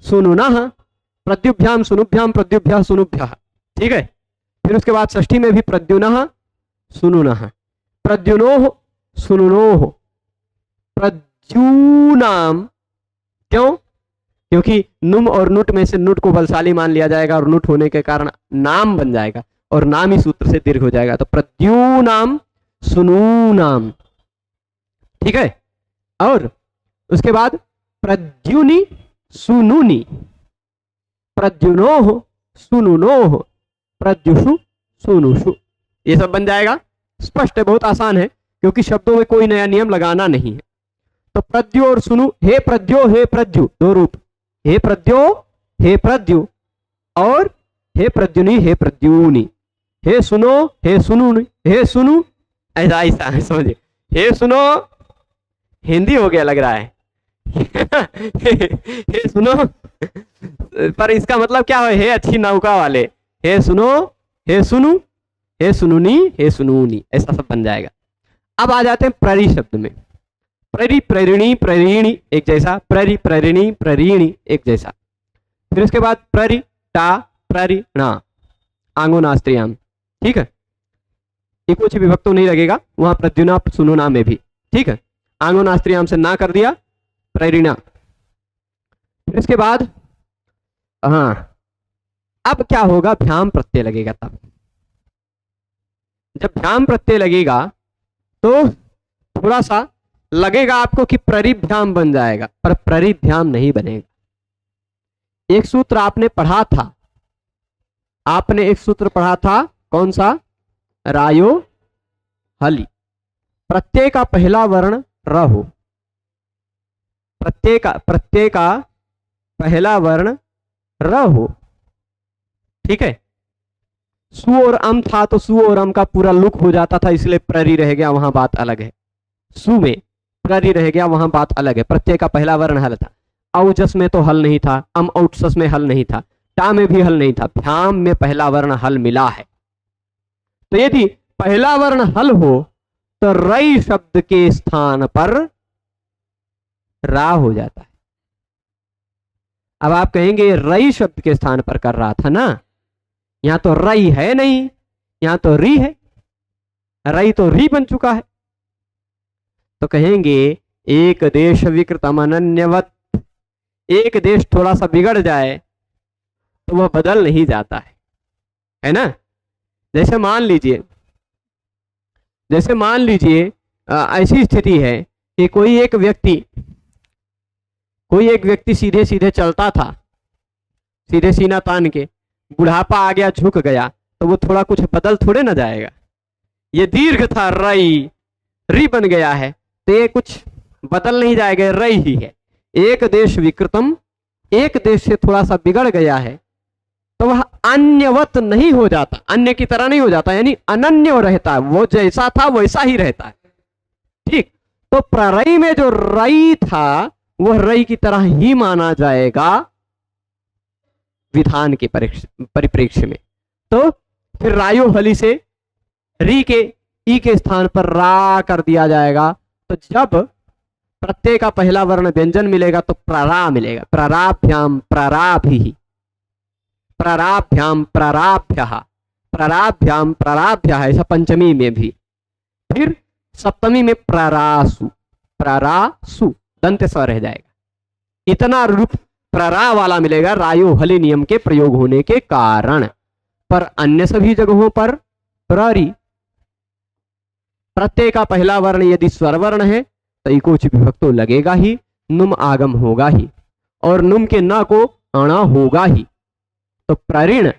सुनुनः, प्रद्युभ्याम सुनुभ्याम प्रद्युभ्यः सुनुभ्यः। ठीक है। फिर उसके बाद षष्ठी में भी प्रद्युनः सुनुनः, प्रद्युनोः सुनुनोः, प्रद्युनाम। क्यों? क्योंकि नुम और नुट में से नुट को बलशाली मान लिया जाएगा और नुट होने के कारण नाम बन जाएगा और नाम ही सूत्र से दीर्घ हो जाएगा, तो प्रद्युनाम सुनूनाम। ठीक है। और उसके बाद प्रद्युनि सुनुनि, प्रद्युनोः सुनुनोः, प्रद्युषु सुनुषु। ये सब बन जाएगा। स्पष्ट है, बहुत आसान है, क्योंकि शब्दों में कोई नया नियम लगाना नहीं है। तो प्रद्यो और सुनु, हे प्रद्यो हे प्रद्यु, दो रूप, हे प्रद्यो हे प्रद्यु और हे प्रद्युनि हे प्रद्युनि, हे सुनो हे सुनुनि, हे सुनु, ऐसा ऐसा है, समझिए। हे सुनो हिंदी हो गया लग रहा है हे सुनो, पर इसका मतलब क्या है? हे अच्छी नौका वाले, हे सुनो हे सुनु, हे सुनुनी हे सुनूनी, ऐसा सब बन जाएगा। अब आ जाते हैं प्ररि शब्द में। प्ररि प्ररिणी प्ररीणी एक जैसा, प्ररि प्ररिणी प्ररीणी एक जैसा। फिर उसके बाद प्ररि टा प्ररिणा आंगोनास्त्रियाम। ठीक है। ये कुछ विभक्तों नहीं लगेगा वहां प्रद्युना सुनुना में भी। ठीक है। आंगोनास्त्रियाम से ना कर दिया, प्ररिणा। फिर इसके बाद हाँ, अब क्या होगा? भ्याम प्रत्यय लगेगा। तब जब भ्याम प्रत्यय लगेगा तो थोड़ा सा लगेगा आपको कि प्ररिभ्याम बन जाएगा, पर प्ररिभ्याम नहीं बनेगा। एक सूत्र आपने पढ़ा था, आपने एक सूत्र पढ़ा था, कौन सा? रायो हली। प्रत्यय का पहला वर्ण र हो, प्रत्यय का पहला वर्ण र हो। ठीक है। सु और अम था तो सु और अम का पूरा लुक हो जाता था, इसलिए प्ररि रह गया, वहां बात अलग है। सु में प्ररि रह गया, वहां बात अलग है। प्रत्यय का पहला वर्ण हल था। औजस में तो हल नहीं था, अम औटसस में हल नहीं था, टा में भी हल नहीं था, भ्याम में पहला वर्ण हल मिला है। तो यदि पहला वर्ण हल हो तो रई शब्द के स्थान पर रा हो जाता है। अब आप कहेंगे रई शब्द के स्थान पर कर रहा था ना, यहां तो रई है नहीं, यहां तो री है, रई तो री बन चुका है। तो कहेंगे एक देश विकृतम अनन्यवत, एक देश थोड़ा सा बिगड़ जाए तो वह बदल नहीं जाता है ना। जैसे मान लीजिए ऐसी स्थिति है कि कोई एक व्यक्ति सीधे सीधे चलता था, सीधे सीना तान के, बुढ़ापा आ गया, झुक गया, तो वो थोड़ा कुछ बदल थोड़े ना जाएगा। ये दीर्घ था, रई री बन गया है, तो ये कुछ बदल नहीं जाएगा, रई ही है। एक देश विकृतम, एक देश से थोड़ा सा बिगड़ गया है तो वह अन्यवत नहीं हो जाता, अन्य की तरह नहीं हो जाता, यानी अनन्य रहता है, वो जैसा था वैसा ही रहता है। ठीक। तो प्ररई में जो रई था वह रई की तरह ही माना जाएगा विधान के परिप्रेक्ष्य में। तो फिर रायो हली से री के ई के स्थान पर रा कर दिया जाएगा। तो जब प्रत्यय का पहला वर्ण व्यंजन मिलेगा तो प्ररा मिलेगा। प्रराभ्याम प्रराभि, प्रराभ्याम प्रराभ्यः, प्रराभ्याम प्रराभ्यः, ऐसा पंचमी में भी। फिर सप्तमी में प्ररासु, प्ररासु दंत स्वर रह जाएगा। इतना रूप प्ररा वाला मिलेगा रायो हली नियम के प्रयोग होने के कारण। पर अन्य सभी जगहों पर प्ररि, प्रत्यय का पहला वर्ण यदि स्वर वर्ण है तो इकोच विभक्तो लगेगा ही, नुम आगम होगा ही, और नुम के न को अणा होगा ही। तो प्रऋण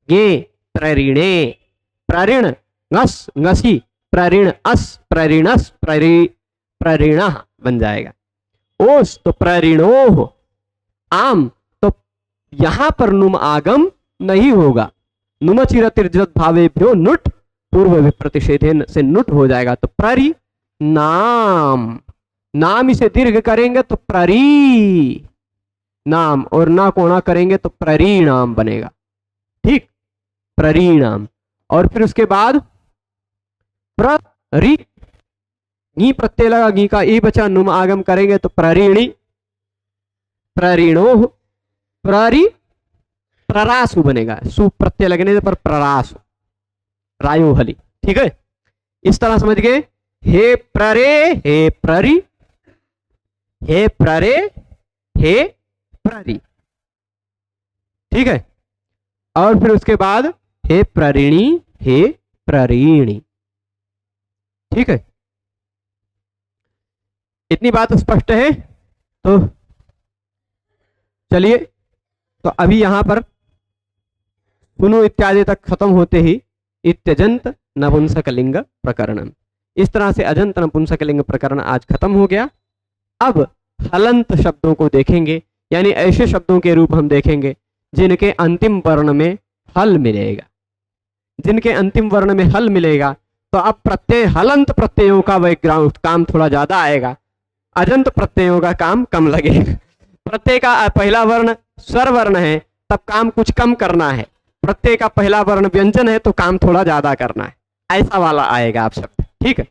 गे प्ररिणे, प्रऋण ngस ngसी, प्रऋण अस प्रऋणस प्रऋण बन जाएगा। ओस तो प्रऋणोह, आम तो यहां पर नुम आगम नहीं होगा, नुम चिरतिर्जत भावेभ्यो नुट पूर्व विप्रतिषेधेन से नुट हो जाएगा। तो प्ररि नाम, नाम इसे दीर्घ करेंगे तो प्ररी नाम, और ना कोणा करेंगे तो प्ररीणाम बनेगा। ठीक, प्ररीणाम। और फिर उसके बाद प्ररि घी प्रत्यय लगा, घी का ई बचा, नुम आगम करेंगे तो प्ररीणी, प्ररीणो, प्ररी, प्ररासु बनेगा, सु प्रत्यय लगने पर प्ररासु, रायो हली। ठीक है, इस तरह समझ गए। हे प्ररे, हे प्ररी, हे प्ररे, हे प्ररी। ठीक है, और फिर उसके बाद हे प्ररिणी, हे प्ररीणी। ठीक है, इतनी बात स्पष्ट है। तो चलिए, तो अभी यहां पर सुनो इत्यादि तक खत्म होते ही इत्यजंत नपुंसकलिंग प्रकरण, इस तरह से अजंत नपुंसकलिंग प्रकरण आज खत्म हो गया। अब हलंत शब्दों को देखेंगे, यानी ऐसे शब्दों के रूप हम देखेंगे जिनके अंतिम वर्ण में हल मिलेगा। जिनके अंतिम वर्ण में हल मिलेगा तो अब प्रत्यय हलंत प्रत्ययों का बैकग्राउंड काम थोड़ा ज्यादा आएगा, अजंत प्रत्ययों का काम कम लगेगा। प्रत्यय का पहला वर्ण स्वर वर्ण है तब काम कुछ कम करना है, प्रत्यय का पहला वर्ण व्यंजन है तो काम थोड़ा ज्यादा करना है, ऐसा वाला आएगा आप शब्द। ठीक है,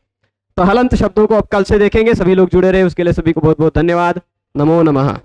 तो हलंत शब्दों को अब कल से देखेंगे। सभी लोग जुड़े रहे उसके लिए सभी को बहुत बहुत धन्यवाद। नमो नमः।